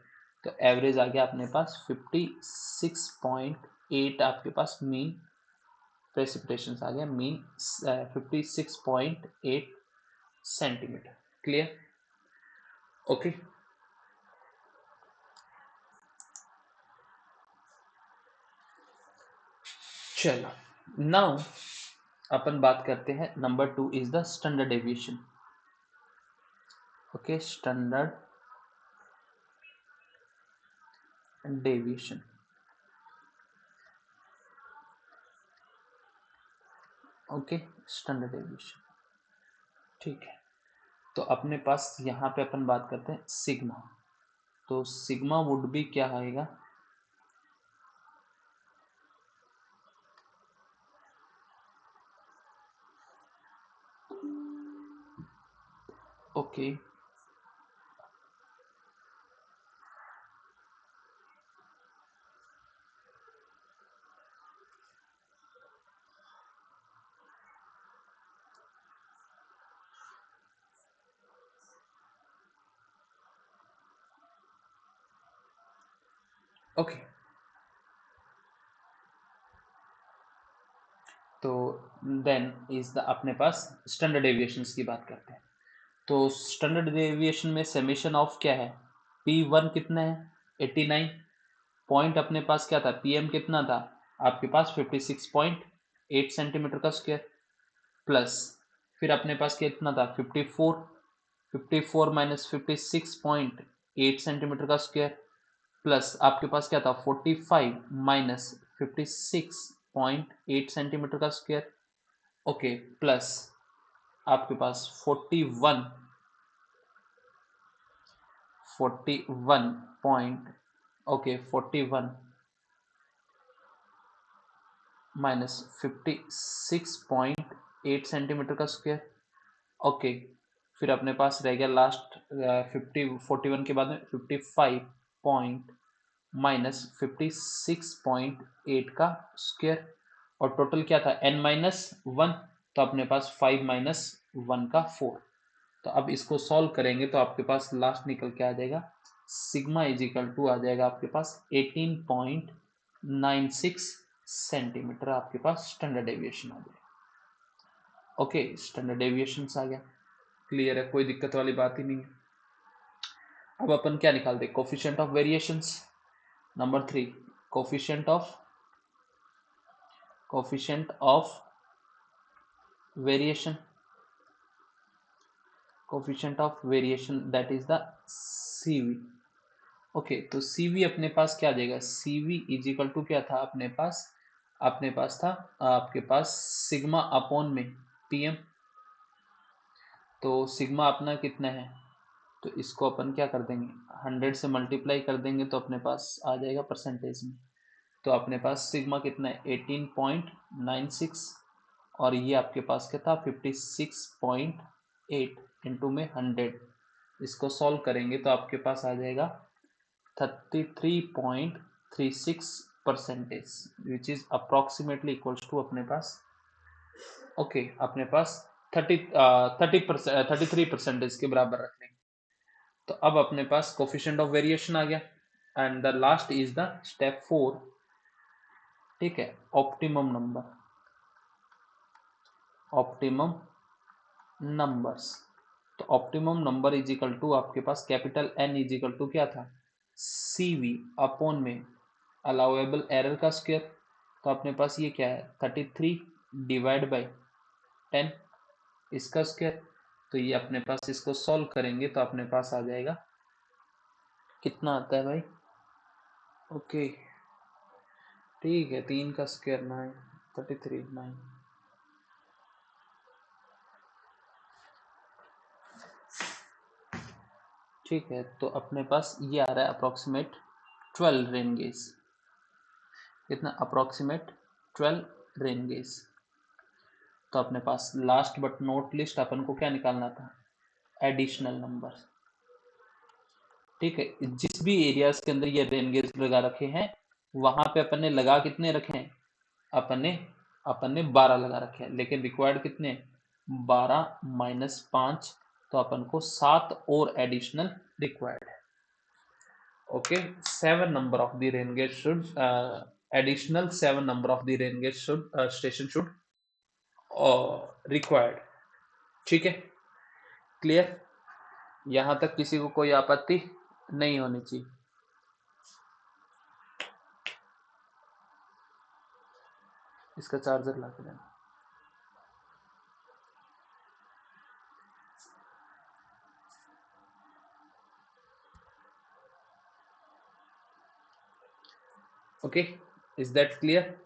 तो एवरेज आ गया अपने पास 56.8 आपके पास मीन प्रेसिपिटेशन आ गया, मीन 56.8 सेंटीमीटर। क्लियर? ओके, चलो नाउ अपन बात करते हैं, number 2 is the standard deviation. Okay, standard deviation. Okay, standard deviation, ठीक है। तो अपने पास यहाँ पे अपन बात करते हैं सिग्मा, तो सिग्मा वुड भी क्या आएगा, ओके, ओके, तो देन इज द अपने पास स्टैंडर्ड डेविएशंस की बात करते हैं। तो स्टैंडर्ड डेविएशन में समेशन ऑफ क्या है, P1 कितना है 89, पॉइंट अपने पास क्या था, PM कितना था आपके पास 56.8 सेंटीमीटर का स्क्वायर, प्लस फिर अपने पास कितना था 54 माइनस 56.8 सेंटीमीटर का स्क्वायर, प्लस आपके पास क्या था 45 माइनस 56.8 सेंटीमीटर का स्क्वायर, ओके, प्लस आपके पास 41 पॉइंट, ओके 41 माइनस 56.8 सेंटीमीटर का स्क्वायर, ओके, फिर अपने पास रह गया लास्ट 41 के बाद में 55 पॉइंट माइनस 56.8 का स्क्वायर, और टोटल क्या था n-1, तो अपने पास 5 माइनस 1 का 4। तो अब इसको सॉल्व करेंगे तो आपके पास लास्ट निकल के आ जाएगा सिग्मा इज इक्वल टू आ जाएगा आपके पास 18.96 सेंटीमीटर आपके पास स्टैंडर्ड डेविएशन आ जाएगा। ओके, स्टैंडर्ड डेविएशन आ गया, क्लियर है, कोई दिक्कत वाली बात ही नहीं है। अब अपन क्या निकालते, coefficient of variations, number 3, coefficient of variation, coefficient of variation that is the CV। Okay, तो CV अपने पास क्या आ जाएगा, CV इज इक्वल टू क्या था अपने पास था आपके पास सिग्मा अपॉन में PM, तो सिग्मा अपना कितना है, तो इसको अपन क्या कर देंगे 100 से मल्टीप्लाई कर देंगे तो अपने पास आ जाएगा परसेंटेज में, तो अपने पास सिग्मा कितना है 18.96, और ये आपके पास क्या था 56.8 इंटू में 100, इसको सॉल्व करेंगे तो आपके पास आ जाएगा 33.36 percentage, which is approximately equals to अपने पास, ओके, अपने पास 33% के बराबर रख लेंगे। तो अब अपने पास कोफिशिएंट ऑफ वेरिएशन आ गया, and the last is the step 4, ठीक है, ऑप्टिमम नंबर्स। तो optimum number is equal to आपके पास capital N is equal to क्या था CV अपॉन में अलाउएबल एरर का स्क्वायर, तो अपने पास ये क्या है 33 डिवाइड बाय 10 इसका स्क्वायर, तो ये अपने पास इसको सॉल्व करेंगे तो अपने पास आ जाएगा कितना आता है भाई, ओके, ठीक है, 3 का स्क्वायर 9, 33 9, ठीक है, तो अपने पास ये आ रहा है अप्रोक्सीमेट 12 रेन गेज, कितना अप्रोक्सीमेट 12 रेन गेज। तो अपने पास लास्ट बट नॉट लिस्ट अपन को क्या निकालना था, एडिशनल नंबर, ठीक है, जिस भी एरियाज के अंदर ये रेन गेज लगा रखे हैं वहां पे अपन ने लगा कितने रखे हैं, अपन ने 12 लगा रखे हैं, लेकिन रिक्वायर्ड कितने 12 माइनस 5, तो अपन को 7 और एडिशनल रिक्वायर्ड है। Okay, 7 number of the rain gauge should additional 7 number of the rain gauge should station should required। ठीक है, क्लियर? यहां तक किसी को कोई आपत्ति नहीं होनी चाहिए। इसका चार्जर ला के देना। Okay, is that clear?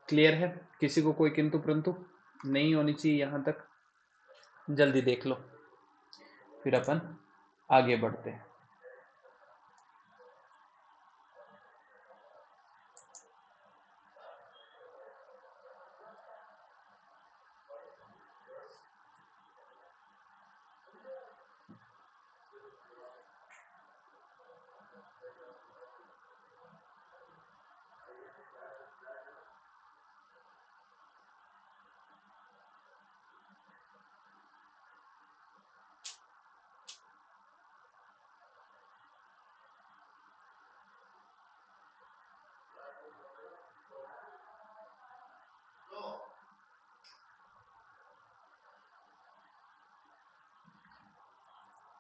Clear है? किसी को कोई किंतु परंतु नहीं होनी चाहिए यहां तक। जल्दी देख लो, फिर अपन आगे बढ़ते हैं।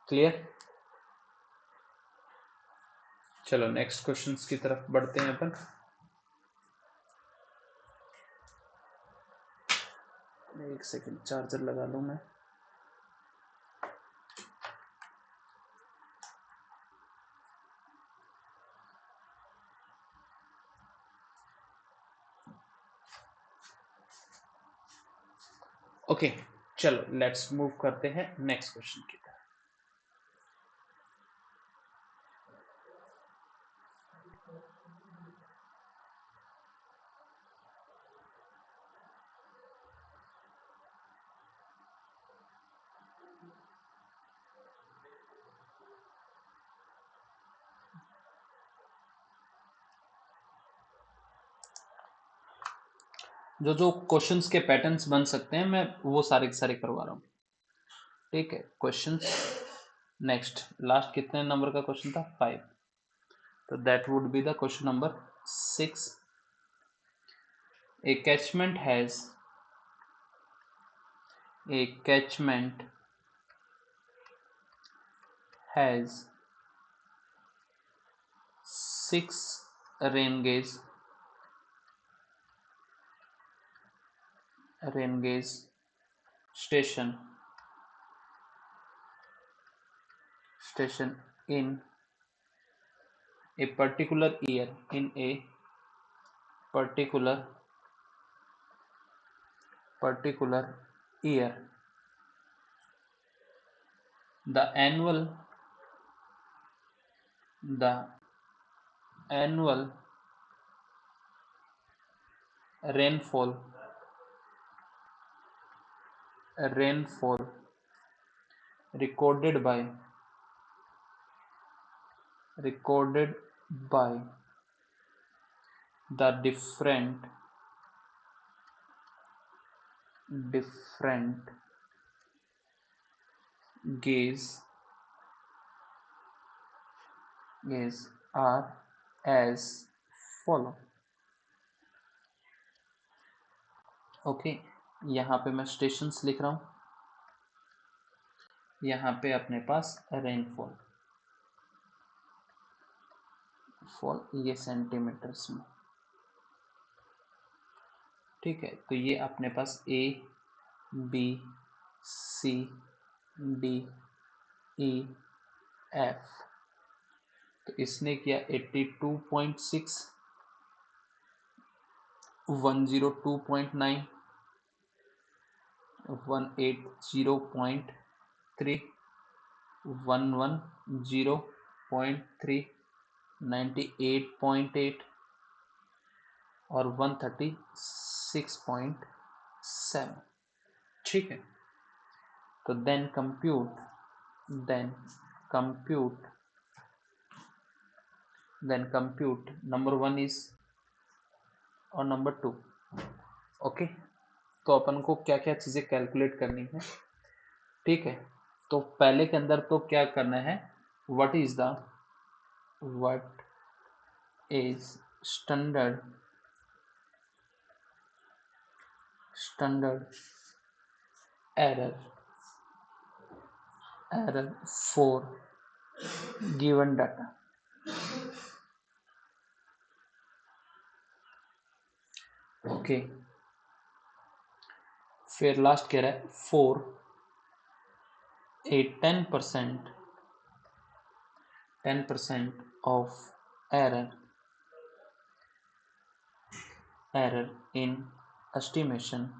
क्लियर? चलो नेक्स्ट क्वेश्चंस की तरफ बढ़ते हैं अपन। एक सेकंड, चार्जर लगा लूं मैं। ओके, चलो लेट्स मूव करते हैं नेक्स्ट क्वेश्चन की तरफ। जो जो क्वेश्चंस के पैटर्न्स बन सकते हैं मैं वो सारे के सारे करवा रहा हूँ। ठीक है, क्वेश्चंस नेक्स्ट। लास्ट कितने नंबर का क्वेश्चन था? 5। तो that would be the question number 6। A catchment has 6 rain gauge station in a particular year, particular year. The annual rainfall recorded by the different gauge are as follow। Okay, यहाँ पे मैं स्टेशंस लिख रहा हूँ। यहाँ पे अपने पास रेनफॉल ये सेंटीमीटर्स में। ठीक है, तो ये अपने पास A B C D E F, तो इसने किया 82.6, 102.9, 180.3, 11 0.3, 98.8 और 136.7। ठीक है, तो देन कंप्यूट नंबर 1 इज और नंबर 2। ओके, तो अपन को क्या क्या चीज़ें कैलकुलेट करनी है। ठीक है, तो पहले के अंदर तो क्या करना है, what is standard error for given data. Okay, फिर लास्ट कह रहा है for a 10% of error in estimation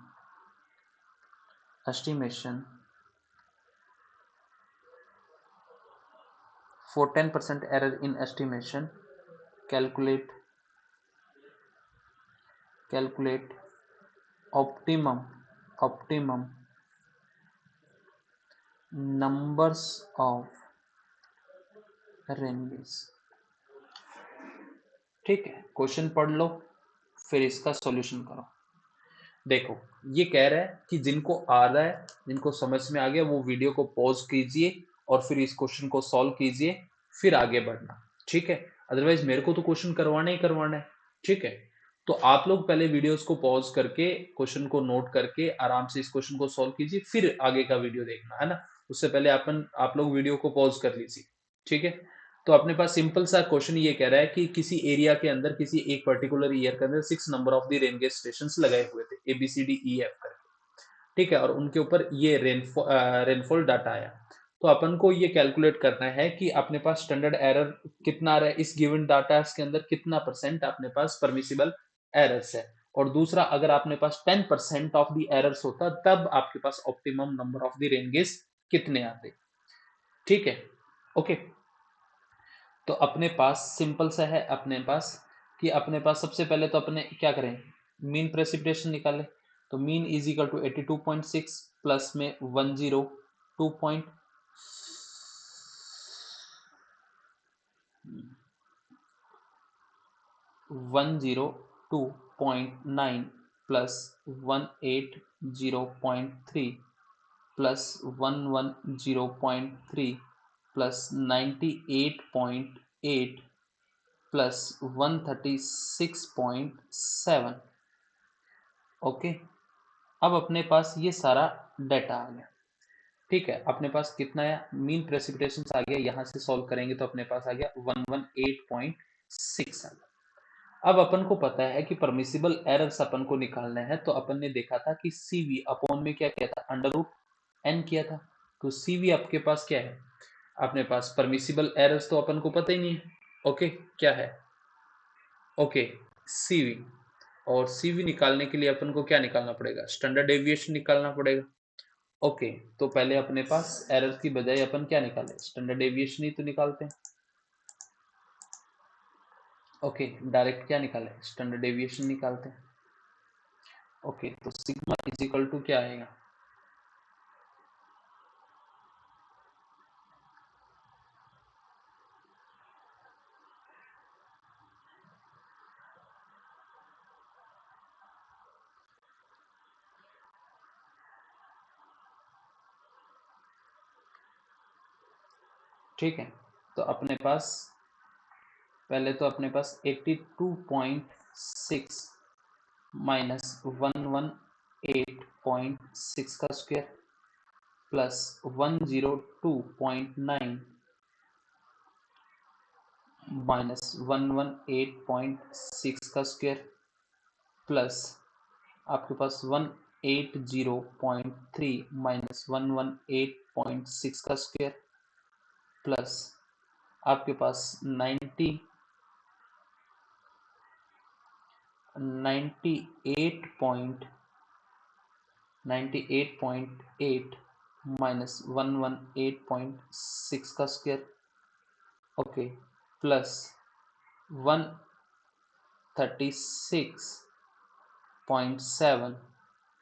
for 10% error in estimation, calculate optimum numbers of ranges। ठीक है, क्वेश्चन पढ़ लो फिर इसका सॉल्यूशन करो। देखो, ये कह रहा है कि जिनको आ रहा है, जिनको समझ में आ गया, वो वीडियो को पॉज कीजिए और फिर इस क्वेश्चन को सॉल्व कीजिए, फिर आगे बढ़ना। ठीक है, अदरवाइज मेरे को तो क्वेश्चन करवाना ही करवाना है। ठीक है, तो आप लोग पहले वीडियोस को पॉज करके क्वेश्चन को नोट करके आराम से इस क्वेश्चन को सॉल्व कीजिए, फिर आगे का वीडियो देखना है ना। उससे पहले आप लोग वीडियो को पॉज कर लीजिए। ठीक है, तो अपने पास सिंपल सा क्वेश्चन ये कह रहा है कि किसी एरिया के अंदर किसी एक पर्टिकुलर ईयर के अंदर 6 number of the rain gauge station लगाए हुए थे, ABCDEF करके। ठीक है, और उनके ऊपर ये रेनफॉल डाटा आया। तो अपन को ये कैलकुलेट करना है कि अपने पास स्टैंडर्ड एरर कितना आ रहा है, इस गिवन डाटा के अंदर कितना परसेंट अपने पास परमिसिबल एरर्स है। और दूसरा, अगर अपने पास 10% ऑफ द एरर्स होता तब आपके पास optimum number of the rain gauge कितने आते। ठीक है, ओके। तो अपने पास सिंपल सा है, अपने पास कि अपने पास सबसे पहले तो अपने क्या करें, मीन प्रेसिपिटेशन निकाले। तो mean is equal to 82.6 plus में 102.9 plus 180.3 plus 110.3 plus 98.8 plus 136.7। Okay, अब अपने पास ये सारा डाटा आ गया। ठीक है, अपने पास कितना आया, मीन प्रेसिपिटेशन आ गया, यहां से सॉल्व करेंगे तो अपने पास आ गया 118.6 आ गया। अब अपन को पता है कि परमिसिबल एरर्स अपन को निकालना है, तो अपन ने देखा था कि CV अपॉन में क्या किया था, √n किया था। तो CV आपके पास क्या है, अपने पास परमिसिबल एरर्स तो अपन को पता ही नहीं है। ओके, क्या है, ओके, CV। और CV निकालने के लिए अपन को क्या निकालना पड़ेगा, स्टैंडर्ड डेविएशन निकालना पड़ेगा। ओके, तो पहले अपने पास एरर की बजाय अपन क्या निकाले, स्टैंडर्ड डेविएशन ही तो निकालते हैं। ओके, डायरेक्ट क्या निकाले, स्टैंडर्ड डेविएशन निकालते हैं। ओके, तो सिग्मा इज इक्वल टू क्या आएगा, ठीक है। तो अपने पास पहले तो अपने पास 82.6 माइनस 118.6 का स्क्वायर प्लस 102.9 माइनस 118.6 का स्क्वायर प्लस आपके पास 180.3 माइनस 118.6 का स्क्वायर प्लस आपके पास 98.8 माइनस 118.6 का स्क्वायर ओके, प्लस 136.7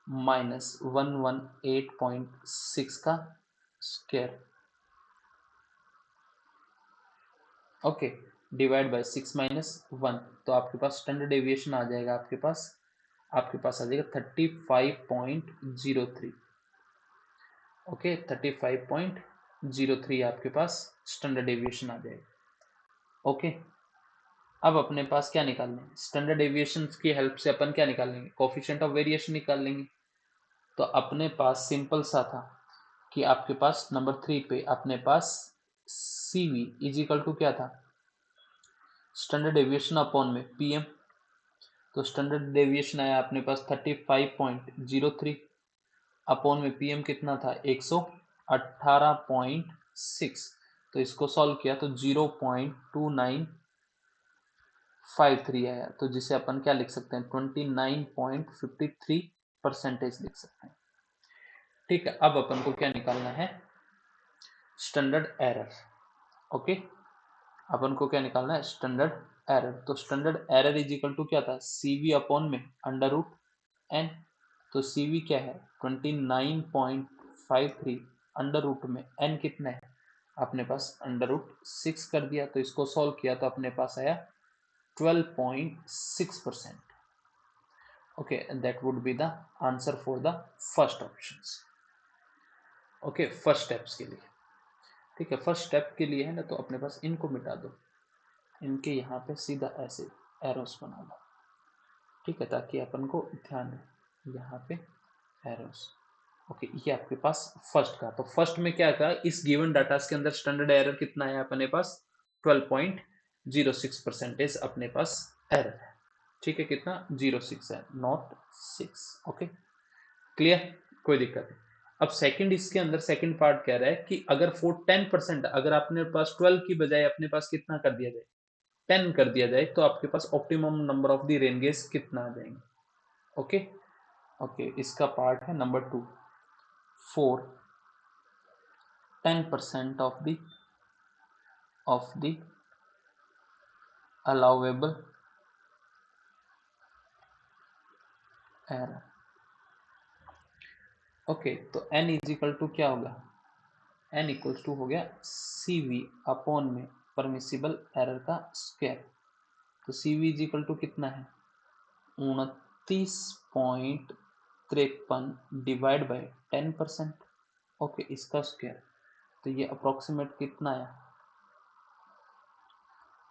माइनस 118.6 का square, okay, divide by 6 minus 1, तो आपके पास स्टैंडर्ड डेविएशन आ जाएगा, आपके पास आ जाएगा 35.03। ओके, 35.03 आपके पास स्टैंडर्ड डेविएशन आ जाएगा। ओके, अब अपने पास क्या निकालना है, स्टैंडर्ड डेविएशन की हेल्प से अपन क्या निकाल लेंगे, कोफिशिएंट ऑफ वेरिएशन निकाल लेंगे। तो अपने पास सिंपल सा था कि आपके पास नंबर 3 पे अपने पास CV इज इक्वल टू क्या था, स्टैंडर्ड डेविएशन अपॉन में PM। तो स्टैंडर्ड डेविएशन आया अपने पास 35.03 अपॉन में PM कितना था 118.6। तो इसको सॉल्व किया तो 0.2953 आया, तो जिसे अपन क्या लिख सकते हैं 29.53% लिख सकते हैं। ठीक है, अब अपन को क्या निकालना है, स्टैंडर्ड एरर। ओके, अपन को क्या निकालना है, स्टैंडर्ड एरर। तो standard error is equal to क्या था, CV अपॉन में अंडर रूट एन। तो CV क्या है 29.53 अंडर रूट में n कितना है, अपने पास अंडर रूट 6 कर दिया, तो इसको सॉल्व किया तो अपने पास आया 12.6%। Okay, that would be the answer for the first option. Okay, first steps के लिए, ठीक है, फर्स्ट स्टेप के लिए है ना, तो अपने पास इनको मिटा दो, इनके यहाँ पे सीधा ऐसे एरोस बना दो, ठीक है, ताकि अपन को ध्यान है यहाँ पे एरोस। ओके, ये आपके पास फर्स्ट का, तो फर्स्ट में क्या था, इस गिवन डाटा के अंदर स्टैंडर्ड एरर कितना है अपने पास 12.06% अपने पास एरर है, ठीक है, कितना 06 है, नॉट 6। ओके, क्लियर, कोई दिक्कत नहीं। अब सेकंड, इसके अंदर सेकंड पार्ट कह रहा है कि अगर 10%, अगर आपने पास 12 की बजाय अपने पास कितना कर दिया जाए 10 कर दिया जाए, तो आपके पास optimum number of the rain gauge कितना आ जाएंगे। ओके, ओके, इसका पार्ट है number 2, 4 10% of the allowable error। Okay, तो n इज इक्वल टू क्या होगा, n इक्वल्स टू हो गया CV अपॉन में परमिसिबल एरर का स्क्वायर। तो CV इज इक्वल टू कितना है 29.53 डिवाइड बाय 10%। ओके, इसका स्क्वायर, तो ये अप्रोक्सीमेट कितना है,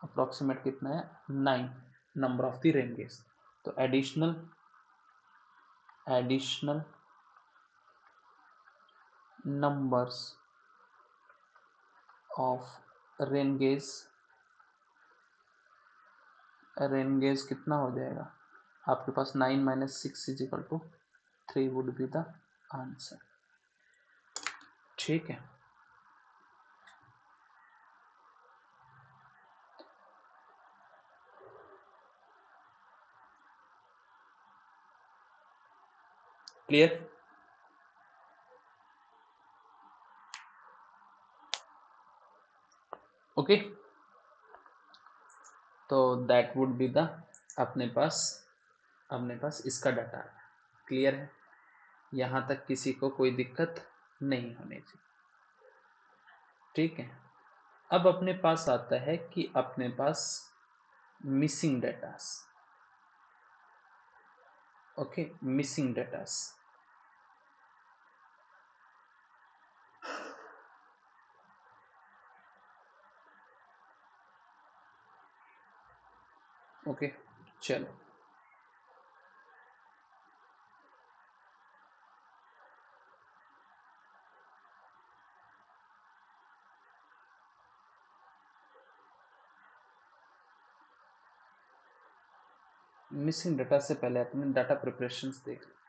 अप्रोक्सीमेट कितना है 9 number of the rain gauge. तो additional numbers of rain gauge कितना हो जाएगा आपके पास 9 minus 6 is equal to 3 would be the answer. ठीक है, क्लियर। ओके, तो दैट वुड बी द अपने पास इसका डाटा क्लियर है, यहाँ तक किसी को कोई दिक्कत नहीं होनी चाहिए। ठीक है, अब अपने पास आता है कि अपने पास missing datas. Okay, missing datas, okay, चलो, मिसिंग डाटा से पहले अपने डाटा प्रिपरेशंस देख लेते हैं।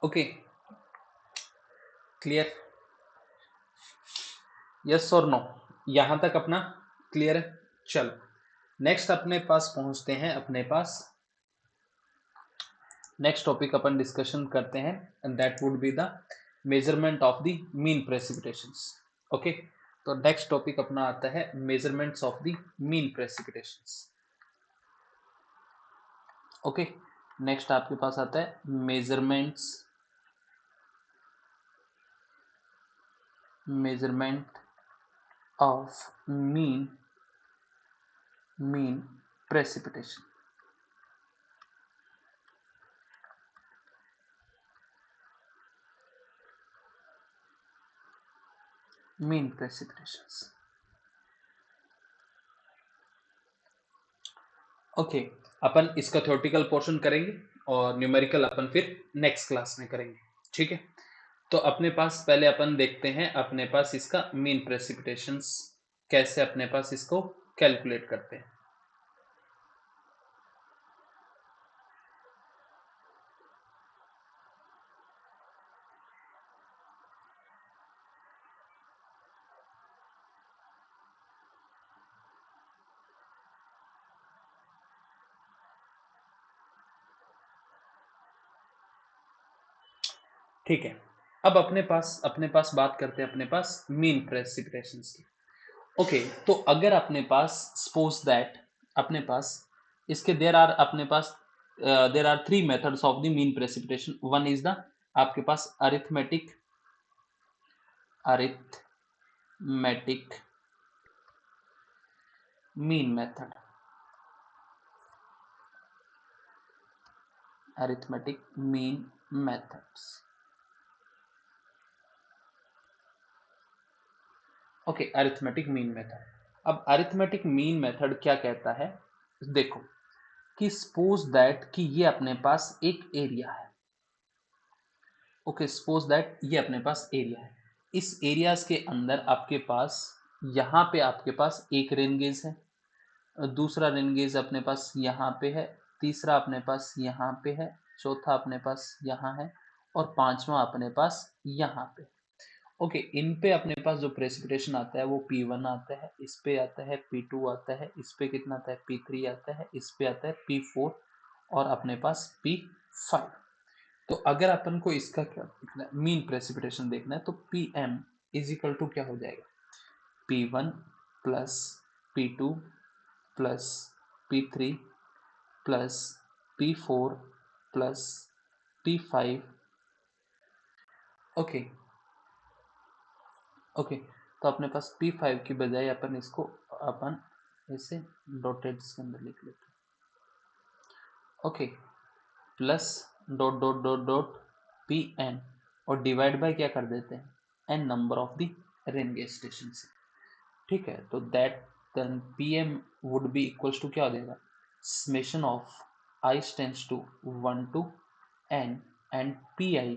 Okay, clear? यस और नो? यहां तक अपना क्लियर है? चलो नेक्स्ट अपने पास पहुंचते हैं, अपने पास नेक्स्ट टॉपिक अपन डिस्कशन करते हैं, and that would be the measurement of the mean precipitations. Okay, तो नेक्स्ट टॉपिक अपना आता है measurements of the mean precipitations. Okay, next आपके पास आता है measurement of mean precipitation. Mean precipitations. Okay, अपन इसका थ्योरेटिकल पोर्शन करेंगे और न्यूमेरिकल अपन फिर नेक्स्ट क्लास में करेंगे, ठीक है? तो अपने पास पहले अपन देखते हैं अपने पास इसका मीन प्रेसिपिटेशंस कैसे अपने पास इसको कैलकुलेट करते हैं। ठीक है, अब अपने पास बात करते हैं अपने पास मीन प्रेसिपिटेशंस की। ओके, तो अगर अपने पास सपोज दैट अपने पास इसके there are three methods of the mean precipitation. One is the आपके पास arithmetic mean method, arithmetic mean methods. Okay, arithmetic mean method. अब अरिथमेटिक मीन मेथड क्या कहता है, देखो कि सपोज दैट कि ये अपने पास एक एरिया है। ओके, सपोज दैट ये अपने पास एरिया है। इस एरियाज के अंदर आपके पास यहाँ पे आपके पास एक रेन गेज है, दूसरा रेन गेज अपने पास यहाँ पे है, तीसरा अपने पास यहाँ पे है, चौथा अपने पास यहाँ है, और पांचवा अपने पास यहाँ पे। ओके, इन पे अपने पास जो प्रेसिपिटेशन आता है वो P1 आता है, इस पे आता है P2 आता है, इस पे कितना आता है P3 आता है, इस पे आता है P4 और अपने पास P5। तो अगर अपन को इसका क्या देखना है, मीन प्रेसिपिटेशन देखना है, तो Pm इज इक्वल टू क्या हो जाएगा, P1 plus P2 plus P3 plus P4 plus P5। Okay okay, तो अपने पास P5 की बजाय अपन इसको अपन ऐसे डॉटेड के अंदर लिख लेते हैं। Okay, plus dot dot dot dot Pn और डिवाइड बाय क्या कर देते हैं, n number of the rain gauge station से। ठीक है, तो that then Pm would be equals to क्या हो जाएगा, summation of i tends to 1 to n and Pi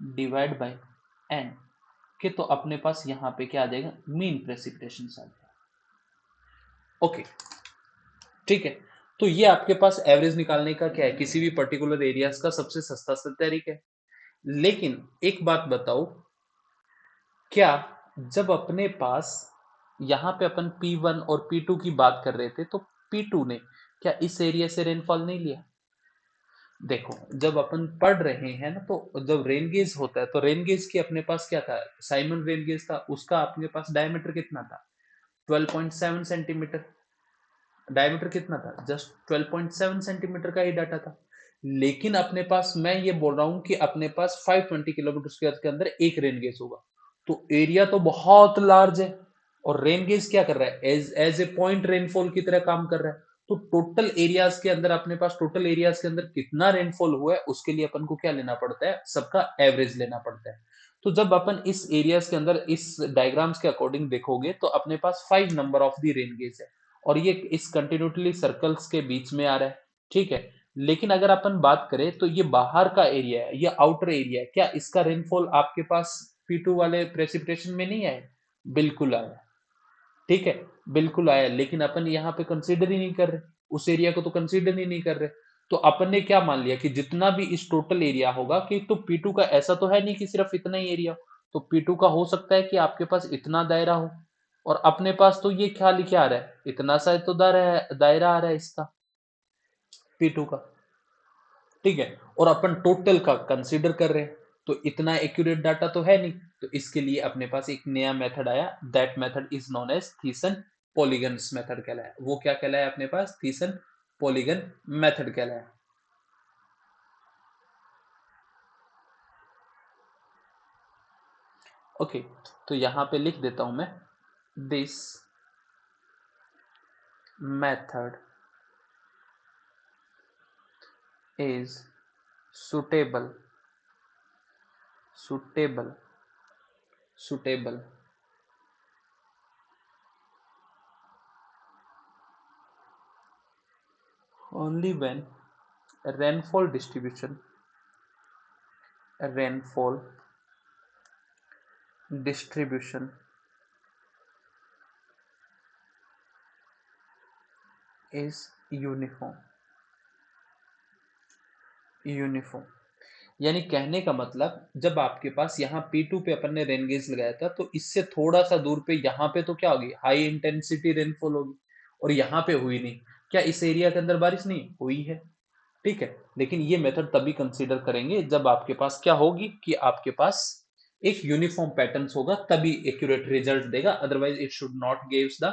divide by n के, तो अपने पास यहाँ पे क्या आ जाएगा, मीन प्रेसिपिटेशन आ जाएगा। ओके, ठीक है, तो ये आपके पास एवरेज निकालने का क्या है, किसी भी पर्टिकुलर एरियाज का सबसे सस्ता तरीका है। लेकिन एक बात बताओ, क्या जब अपने पास यहाँ पे अपन P1 और P2 की बात कर रहे थे, तो P2 ने क्या इस एरिया से रेनफॉल नहीं लिया? देखो, जब अपन पढ़ रहे हैं ना, तो जब रेन गेज होता है तो रेन गेज की अपने पास क्या था, साइमन रेन गेज था, उसका अपने पास डायमीटर कितना था, 12.7 सेंटीमीटर। डायमीटर कितना था, जस्ट 12.7 सेंटीमीटर का ही डाटा था। लेकिन अपने पास मैं ये बोल रहा हूं कि अपने पास 520 किलोमीटर स्क्वायर के अंदर एक रेन गेज होगा, तो एरिया तो बहुत लार्ज है। और रेन गेज क्या कर रहा है, एज ए पॉइंट रेनफॉल की तरह काम कर रहा है। तो टोटल एरियाज के अंदर कितना रेनफॉल हुआ है, उसके लिए अपन को क्या लेना पड़ता है, सबका एवरेज लेना पड़ता है। तो जब अपन इस एरियाज के अंदर इस डायग्राम्स के अकॉर्डिंग देखोगे, तो अपने पास 5 number of the rain gauge है, और ये इस कंटिन्यूटली सर्कल्स के बीच में आ रहा है, ठीक है। लेकिन अगर अपन बात करें तो ये बाहर का एरिया है, ये आउटर एरिया है, क्या इसका रेनफॉल आपके पास P2 वाले प्रेसिपिटेशन में नहीं आया? बिल्कुल आया, ठीक है, बिल्कुल आया। लेकिन अपन यहाँ पे कंसीडर ही नहीं कर रहे, उस एरिया को तो कंसीडर ही नहीं कर रहे। तो अपन ने क्या मान लिया कि जितना भी इस टोटल एरिया होगा, कि तो P2 का ऐसा तो है नहीं कि सिर्फ इतना ही एरिया, तो P2 का हो सकता है कि आपके पास इतना दायरा हो, और अपने पास तो ये ख्याल ही क्या आ रहा है, इतना सा तो दायरा आ रहा है इसका, P2 का। ठीक है, और अपन टोटल का कंसीडर कर रहे हैं, तो इतना एक्यूरेट डाटा तो है नहीं, तो इसके लिए अपने पास एक नया मेथड आया, that method is known as Thiessen polygons method कहलाया। वो क्या कहलाया अपने पास, थीसन पॉलीगन मेथड कहलाया। ओके, तो यहां पे लिख देता हूं मैं, this method is suitable suitable suitable only when rainfall distribution rainfall distribution is uniform. यानी कहने का मतलब, जब आपके पास यहाँ P2 पे अपन ने रेन गेज लगाया था, तो इससे थोड़ा सा दूर पे यहाँ पे तो क्या होगी, हाई इंटेंसिटी रेनफॉल होगी, और यहाँ पे हुई नहीं। क्या इस एरिया के अंदर बारिश नहीं हुई है? ठीक है, लेकिन ये मेथड तभी कंसीडर करेंगे जब आपके पास क्या होगी, कि आपके पास एक यूनिफॉर्म पैटर्न्स होगा, तभी एक्यूरेट रिजल्ट देगा, otherwise it should not gives the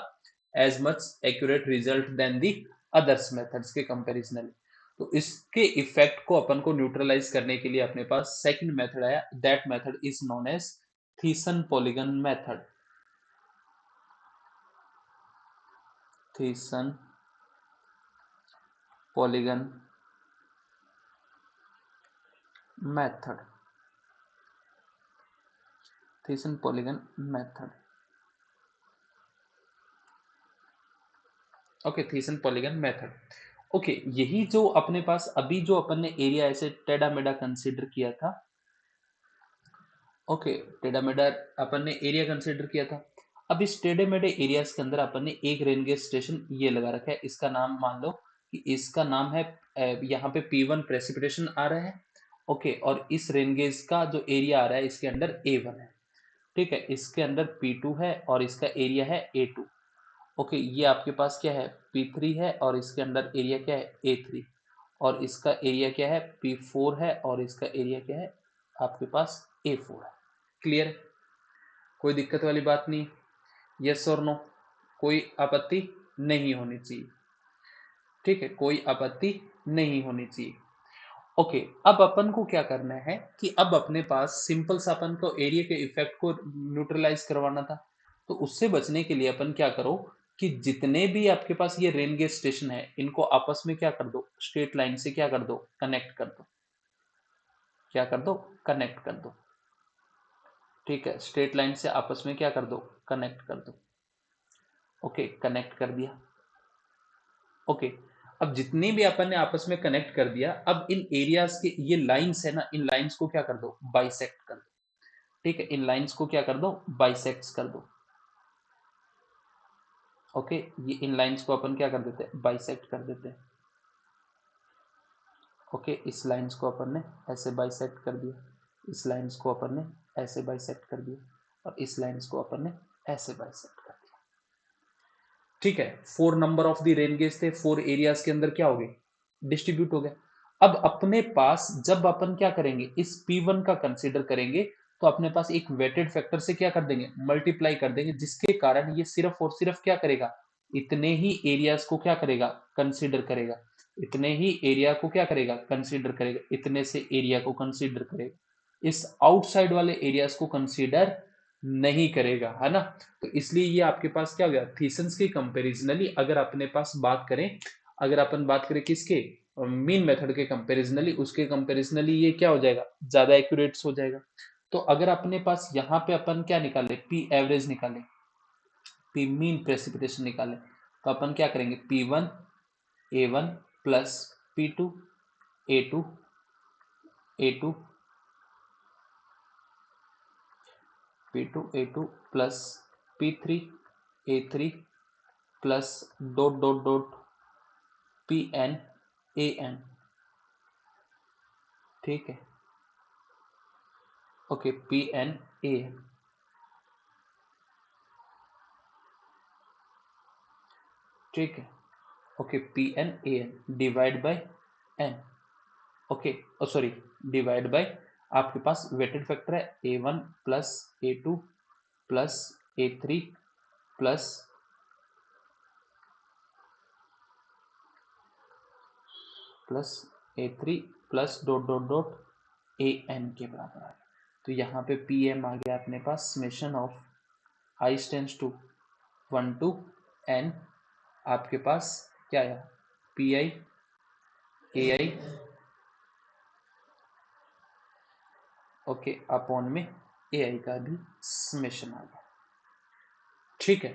as much accurate result than the others methods के कंपैरिजनली। तो इसके इफेक्ट को अपन को न्यूट्रलाइज करने के लिए अपने पास सेकंड मेथड आया, that method is known as Thiessen polygon method. Thiessen polygon method, Thiessen polygon method. Okay, Thiessen polygon method. Okay, यही जो अपने पास अभी जो अपन ने एरिया ऐसे टेढ़ा मेढ़ा कंसीडर किया था, ओके, टेढ़ा मेढ़ा अपन ने एरिया कंसीडर किया था। अब इस टेढ़े मेढ़े एरियाज के अंदर अपन ने एक रेन गेज स्टेशन ये लगा रखा है, इसका नाम मान लो कि इसका नाम है, यहाँ पे P1 प्रेसिपिटेशन आ रहा है। ओके, और इस रेन गेज का जो एरिया आ रहा है इसके अंदर A1 है। ठीक है, इसके अंदर P2 है और इसका एरिया है A2। ओके, ये आपके पास क्या है, P3 है और इसके अंदर एरिया क्या है, A3, और इसका एरिया क्या है, P4 है और इसका एरिया क्या है, आपके पास A4 है। क्लियर? कोई दिक्कत वाली बात नहीं? यस और नो? कोई आपत्ति नहीं होनी चाहिए। ठीक है, कोई आपत्ति नहीं होनी चाहिए। ओके, अब अपन को क्या करना है कि अब अपने पास सिंपल सा अपन को एरिया के इफेक्ट को न्यूट्रलाइज करवाना था। तो उससे बचने के लिए अपन क्या करो कि जितने भी आपके पास ये रेन गेज स्टेशन है, इनको आपस में क्या कर दो, स्ट्रेट लाइन से क्या कर दो, कनेक्ट कर दो। क्या कर दो, कनेक्ट कर दो। ठीक है, स्ट्रेट लाइन से आपस में क्या कर दो, कनेक्ट कर दो। ओके, कनेक्ट कर दिया। ओके, अब जितनी भी अपन ने आपस में कनेक्ट कर दिया, अब इन एरियाज के ये लाइंस है ना, इन लाइंस को क्या कर दो, बाइसेक्ट कर दो। ठीक है, इन लाइंस को क्या कर दो, बाइसेक्ट कर दो। ओके, ये इन लाइंस को अपन क्या कर देते हैं, बाइसेक्ट कर देते हैं। ओके, इस लाइंस को अपन ने ऐसे बाइसेक्ट कर दिया, इस लाइंस को अपन ने ऐसे बाइसेक्ट कर दिया, और इस लाइंस को अपन ने ऐसे बाइसेक्ट कर दिया। ठीक है, 4 number of the rain gauge थे, 4 एरियाज के अंदर क्या हो गए, डिस्ट्रीब्यूट हो गए। अब अपने पास जब अपन क्या करेंगे, इस P1 का कंसीडर करेंगे, तो अपने पास एक वेटेड फैक्टर से क्या कर देंगे, मल्टीप्लाई कर देंगे, जिसके कारण ये सिर्फ और सिर्फ क्या करेगा, इतने ही एरियाज को क्या करेगा, कंसीडर करेगा। इतने ही एरिया को क्या करेगा, कंसीडर करेगा, इतने से एरिया को कंसीडर करेगा, इस आउटसाइड वाले एरियाज को कंसीडर नहीं करेगा, है ना। तो इसलिए ये आपके पास क्या हो गया, थीसिस के कंपेरिजनली अगर अपने पास बात करें, अगर अपन बात करें किसके, मीन मेथड के कंपेरिजनली, उसके कंपेरिजनली ये क्या हो जाएगा, ज्यादा एक्यूरेट हो जाएगा। तो अगर अपने पास यहाँ पे अपन क्या निकाले, पी एवरेज निकाले, पी मीन प्रेसिपिटेशन निकाले, तो अपन क्या करेंगे, P1 A1 plus P2 A2 A2 P2 A2 plus P3 A3 plus dot dot dot Pn An। ठीक है, ओके, पी एन ए, ठीक है। Okay, P N A N divide by N, okay, sorry, divide by, आपके पास वेटेड फैक्टर है A1 plus A2 plus A3 plus A3 plus dot dot dot AN के बराबर आ गया। तो यहाँ पे PM आ गया अपने पास summation of i tends to 1 to n, आपके पास क्या आया, PI AI, ओके, अपॉन में AI का भी समेशन आ गया, ठीक है।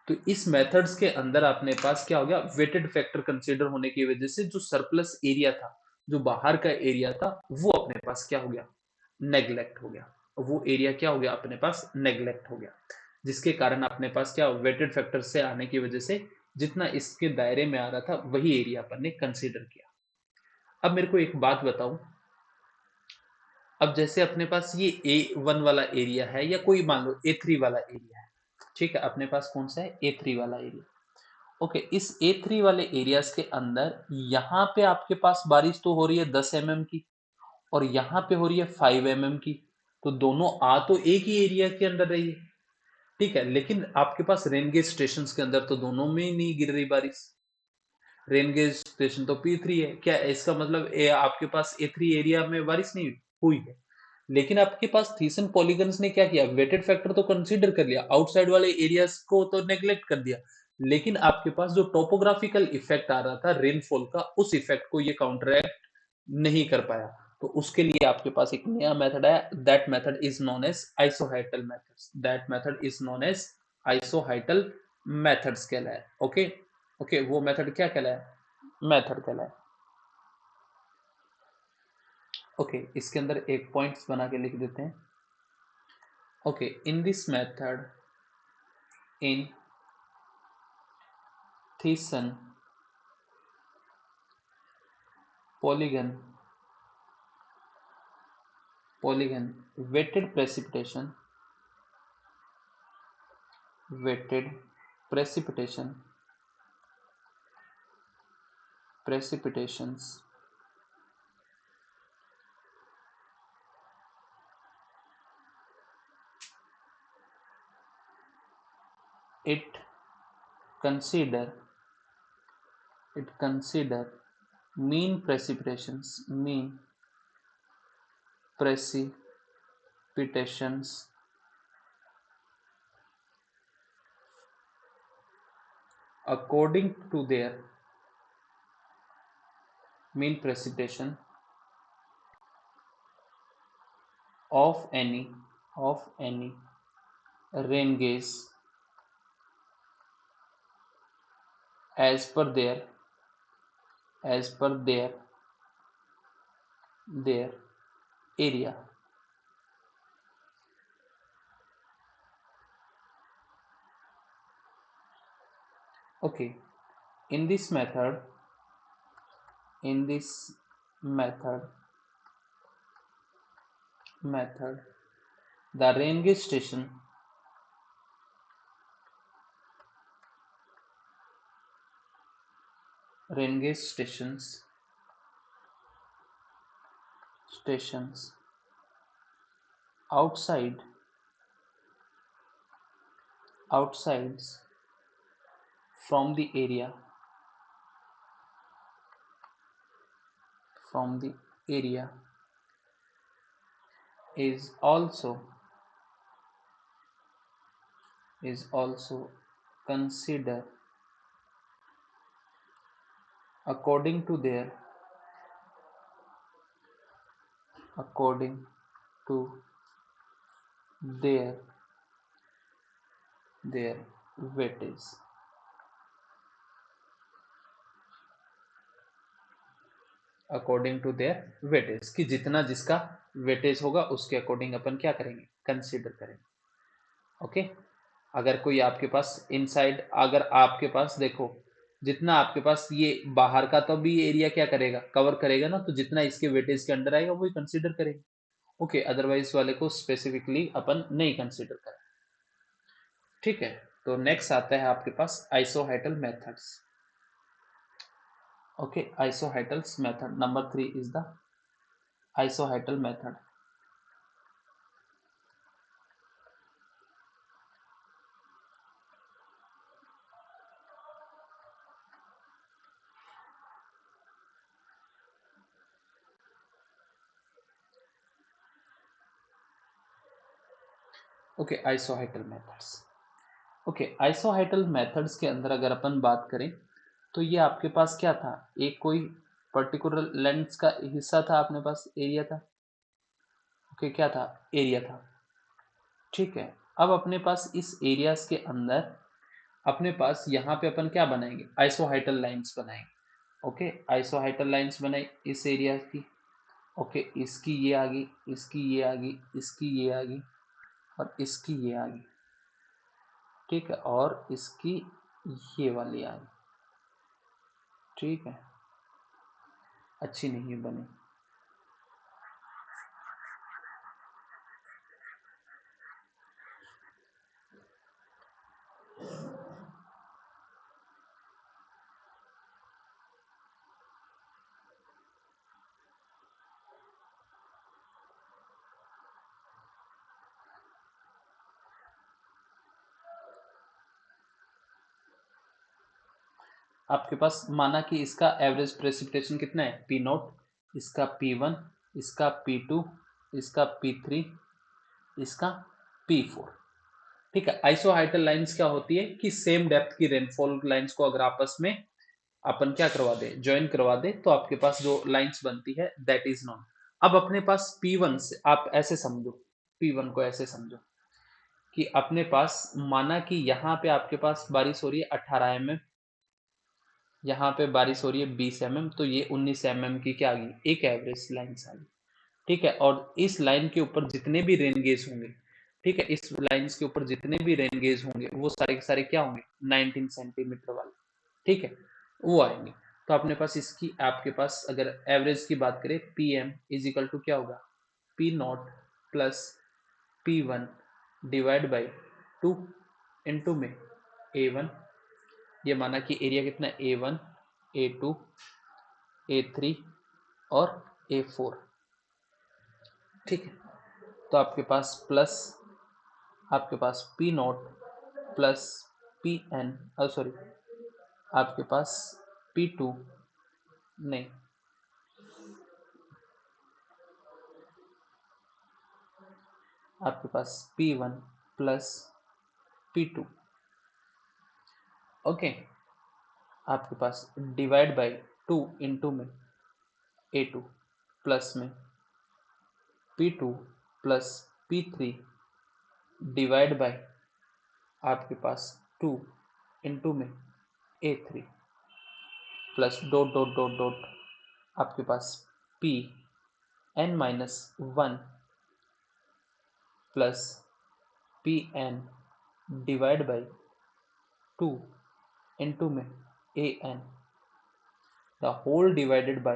तो इस मेथड्स के अंदर अपने पास क्या हो गया, वेटेड फैक्टर कंसीडर होने की वजह से जो सरप्लस एरिया था, जो बाहर का एरिया था, वो अपने पास क्या हो गया, नेग्लेक्ट हो गया। वो एरिया क्या हो गया अपने पास, नेग्लेक्ट हो गया, जिसके कारण अपने पास क्या, वेटेड फैक्टर से आने की वजह से जितना इसके दायरे में आ रहा था वही एरिया अपन ने कंसीडर किया। अब मेरे को एक बात बताओ, अब जैसे अपने पास ये A1 वाला एरिया है, या कोई मान लो A3 वाला एरिया है, ठीक है, अपने पास कौन सा है, A3 वाला एरिया, ओके। इस A3 वाले एरियाज के अंदर यहाँ पे आपके पास बारिश तो हो रही है 10 mm की, और यहाँ पे हो रही है 5 mm की, तो दोनों आ तो एक ही एरिया के अंदर रही है, ठीक है, लेकिन आपके पास रेन गेज स्टेशन के अंदर तो दोनों में ही नहीं गिर रही बारिश। रेन गेज स्टेशन तो P3 है, क्या इसका मतलब आपके पास A3 एरिया में बारिश नहीं हुई है, लेकिन आपके पास थीसन पॉलीगन्स ने क्या किया, वेटेड फैक्टर तो कंसीडर कर लिया, आउटसाइड वाले एरियाज को तो नेग्लेक्ट कर दिया, लेकिन आपके पास जो टोपोग्राफिकल इफेक्ट आ रहा था रेनफॉल का, उस इफेक्ट को ये काउंटरैक्ट नहीं कर पाया। तो उसके लिए आपके पास एक नया मेथड है, that method is known as isohyetal methods, that method is known as isohyetal methods कहलाए, ओके। ओके, वो मेथड क्या कहलाए, मेथड कहलाए, ओके। इसके अंदर एक पॉइंट्स बना के लिख देते हैं, okay. In this method, in Thiessen polygon weighted precipitation, weighted precipitation, precipitations it consider mean precipitations according to their mean precipitation of any rain gauge as per their area, okay। in this method the rain gauge stations outsides from the area is also considered according to their weightage, according to their weightage, कि जितना जिसका वेटेज होगा उसके अकॉर्डिंग अपन क्या करेंगे, कंसीडर करेंगे, ओके। अगर कोई आपके पास इनसाइड, अगर आपके पास देखो, जितना आपके पास ये बाहर का तो भी एरिया क्या करेगा, कवर करेगा ना, तो जितना इसके वेटेज के अंडर आएगा वही कंसीडर करेंगे, ओके, अदरवाइज वाले को स्पेसिफिकली अपन नहीं कंसिडर करें। ठीक है, तो नेक्स्ट आता है आपके पास isohyetal methods. Okay, isohyetals method number 3 is the isohyetal method. Okay, isohyetal methods. Okay, isohyetal methods के अंदर अगर अपन बात करें तो ये आपके पास क्या था, एक कोई पर्टिकुलर लेंस का हिस्सा था अपने पास, एरिया था। ओके, क्या था, एरिया था। ठीक है, अब अपने पास इस एरियाज के अंदर अपने पास यहाँ पे अपन क्या बनाएंगे, आइसोहेटल लाइंस बनाएंगे। ओके, आइसोहेटल लाइंस बनाई इस एरिया की। ओके, इसकी ये आ गई, इसकी ये आ गई, इसकी ये आ गई, और इसकी ये आ गई। ठीक है, और इसकी ये वाली आ गई। ठीक है, अच्छी नहीं बनी। आपके पास माना कि इसका एवरेज प्रेसिपिटेशन कितना है, पी नॉट, इसका पी वन, इसका पी टू, इसका पी थ्री, इसका पी फोर। ठीक है, आइसोहाइटल लाइंस क्या होती है कि सेम डेप्थ की रेनफॉल लाइंस को अगर आपस में अपन क्या करवा दे, ज्वाइन करवा दे, तो आपके पास जो लाइंस बनती है दैट इज नॉन। अब अपने पास P1 से आप ऐसे समझो, P1 को ऐसे समझो कि अपने पास माना कि यहाँ पे आपके पास बारिश हो रही है 18 mm, यहाँ पे बारिश हो रही है 20 mm, तो ये 19 mm की क्या आ गई, एक एवरेज लाइन आ गई। ठीक है, और इस लाइन के ऊपर जितने भी रेन गेज होंगे, ठीक है, इस लाइंस के ऊपर जितने भी रेन गेज होंगे वो सारे के सारे क्या होंगे, 19 सेंटीमीटर वाले। ठीक है, वो आएंगे। तो अपने पास इसकी आपके पास अगर एवरेज की बात करें, P M is equal to क्या होगा, P not plus P one divide by 2 into में ए वन। ये माना कि एरिया कितना है, A one, A two, A three और ए फोर। ठीक है, तो आपके पास प्लस आपके पास P not plus P N, sorry, आपके पास पी टू, नहीं, आपके पास P one plus P two. Okay, आपके पास डिवाइड बाई 2 इंटू में ए टू प्लस में P two plus P three divide by आपके पास 2 इंटू में A three plus dot dot dot dot आपके पास P N minus one plus P N divide by 2 into में A N, the whole divided by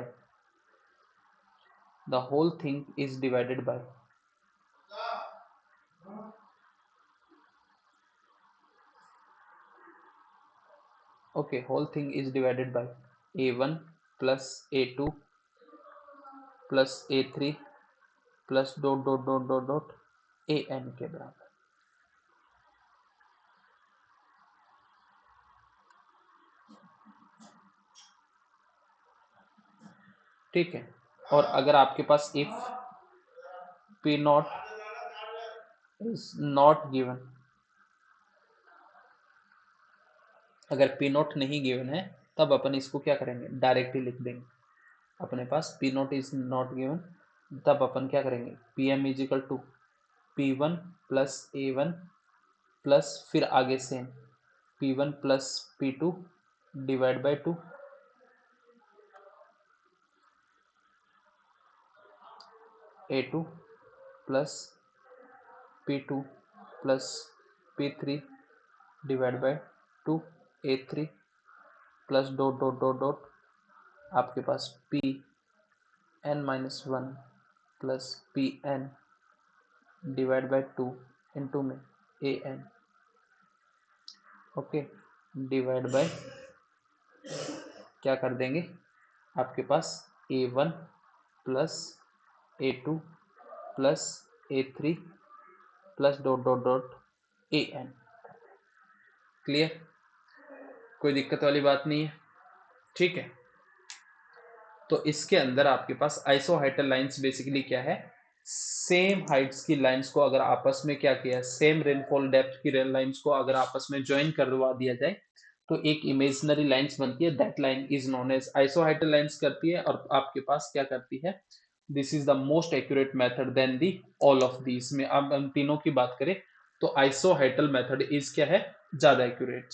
the whole thing is divided by okay, whole thing is divided by a1 plus a2 plus a3 plus dot dot dot dot dot an के बराबर। ठीक है, और अगर आपके पास if p naught is not given, अगर p नॉट नहीं गिवन है तब अपन इसको क्या करेंगे, डायरेक्टली लिख देंगे। अपने पास p naught is not given, तब अपन क्या करेंगे, P M is equal to P one plus A one plus फिर आगे से P one plus P two divide by 2 A two plus P two plus P three divide by 2 A three plus dot dot dot dot आपके पास P N minus one plus P N divide by 2 into में A N, okay, divide by क्या कर देंगे आपके पास A1 plus A2 plus A3 plus dot dot dot AN। Clear? कोई दिक्कत वाली बात नहीं है, ठीक है। तो इसके अंदर आपके पास आइसोहाइटल लाइंस बेसिकली क्या है, सेम हाइट्स की लाइंस को अगर आपस में क्या किया, सेम रेनफॉल डेप्थ की लाइंस को अगर आपस में ज्वाइन करवा दिया जाए तो एक इमेजिनरी लाइंस बनती है, that line is known as isohyetal lines करती है, और आपके पास क्या करती है, this is the most accurate method than the all of these. में अब हम तीनों की बात करें तो आइसोहाइटल मेथड इज क्या है, ज्यादा एक्यूरेट।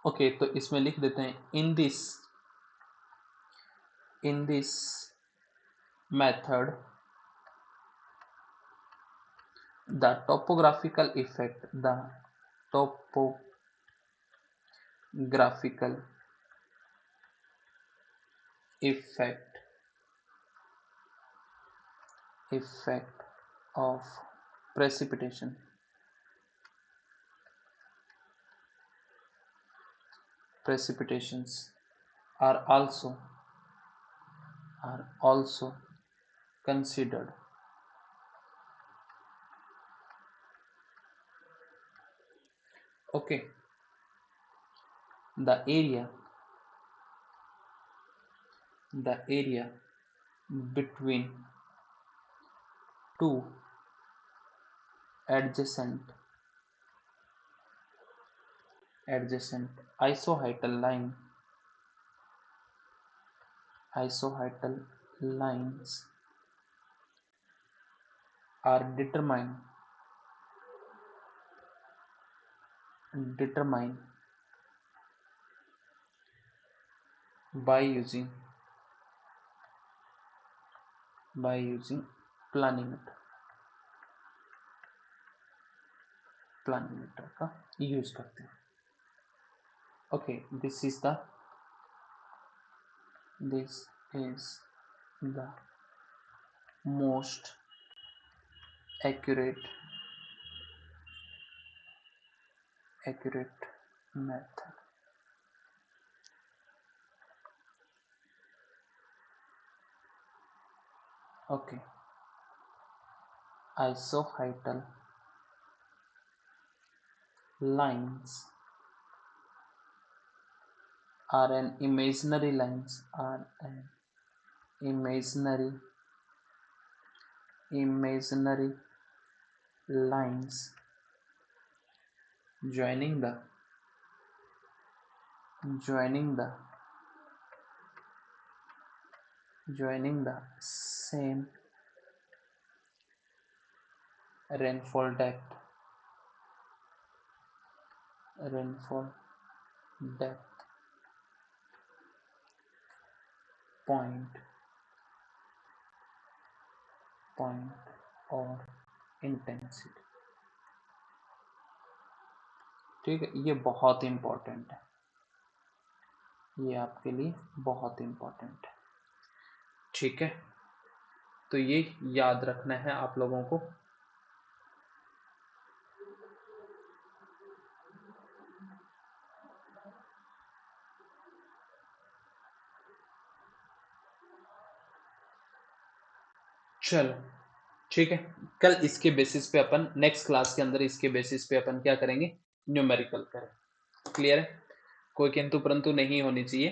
ओके, तो इसमें लिख देते हैं in this method the topographical effect of precipitations are also considered. Okay, the area between two adjacent isoheital lines are determined by using planimeter का यूज करते हैं। Okay, this is the most accurate method. Okay, isoheital lines are an imaginary lines joining the same rainfall depth point or intensity। ठीक है, ये बहुत इंपॉर्टेंट है, ये आपके लिए बहुत इंपॉर्टेंट है, ठीक है। तो ये याद रखना है आप लोगों को। चलो ठीक है, कल इसके बेसिस पे अपन नेक्स्ट क्लास के अंदर इसके बेसिस पे अपन क्या करेंगे, न्यूमेरिकल करें। क्लियर है? कोई किंतु परंतु नहीं होनी चाहिए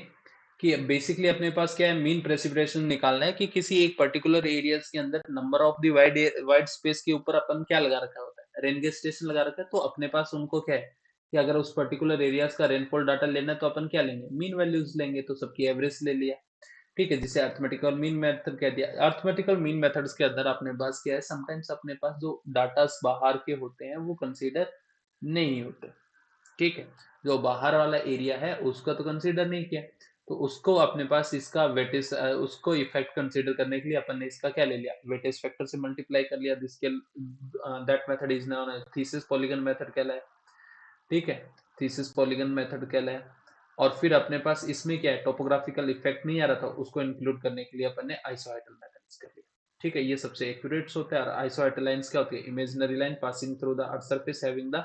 कि बेसिकली अपने पास क्या है, मीन प्रेसिपिटेशन निकालना है कि किसी एक पर्टिकुलर एरियाज के अंदर number of the wide space के ऊपर अपन क्या लगा रखा होता है, रेन गेज स्टेशन लगा रखा है। तो अपने पास उनको क्या है कि अगर उस पर्टिकुलर एरियाज का रेनफॉल डाटा लेना है तो अपन क्या लेंगे, मीन वैल्यूज लेंगे, तो सबकी एवरेज ले लिया, ठीक है, जिसे अर्थमेटिकल मीन मेथड कह दिया। अर्थमेटिकल मीन मेथड्स के अंदर अपने पास क्या है, समटाइम्स अपने पास जो डाटा बाहर के होते हैं वो कंसीडर नहीं होते, ठीक है, जो बाहर वाला एरिया है उसका तो कंसीडर नहीं किया, तो उसको अपने पास इसका वेटेज, उसको इफेक्ट कंसीडर करने के लिए अपन ने इसका क्या ले लिया, वेटेज फैक्टर से मल्टीप्लाई कर लिया, जिसके that method is known as Thiessen polygon method कहलाया, ठीक है, थीसिस पॉलीगन मेथड कहलाया। और फिर अपने पास इसमें क्या है, टोपोग्राफिकल इफेक्ट नहीं आ रहा था, उसको इंक्लूड करने के लिए अपन ने आइसोहेटल मेथड्स कर लिया। ठीक है, ये सबसे एक्यूरेट्स होता है। और आइसोहेटल लाइंस क्या होती है, imaginary line passing through the earth surface having the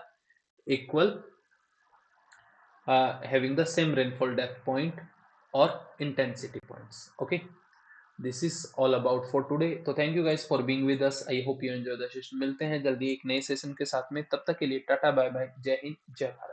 equal having the same rainfall depth point or intensity points. Okay, this is all about for today. So thank you guys for being with us. I hope you enjoy the session. मिलते हैं जल्दी एक नए सेशन के साथ में, तब तक के लिए टाटा बाय बाय, जय हिंद जय भारत।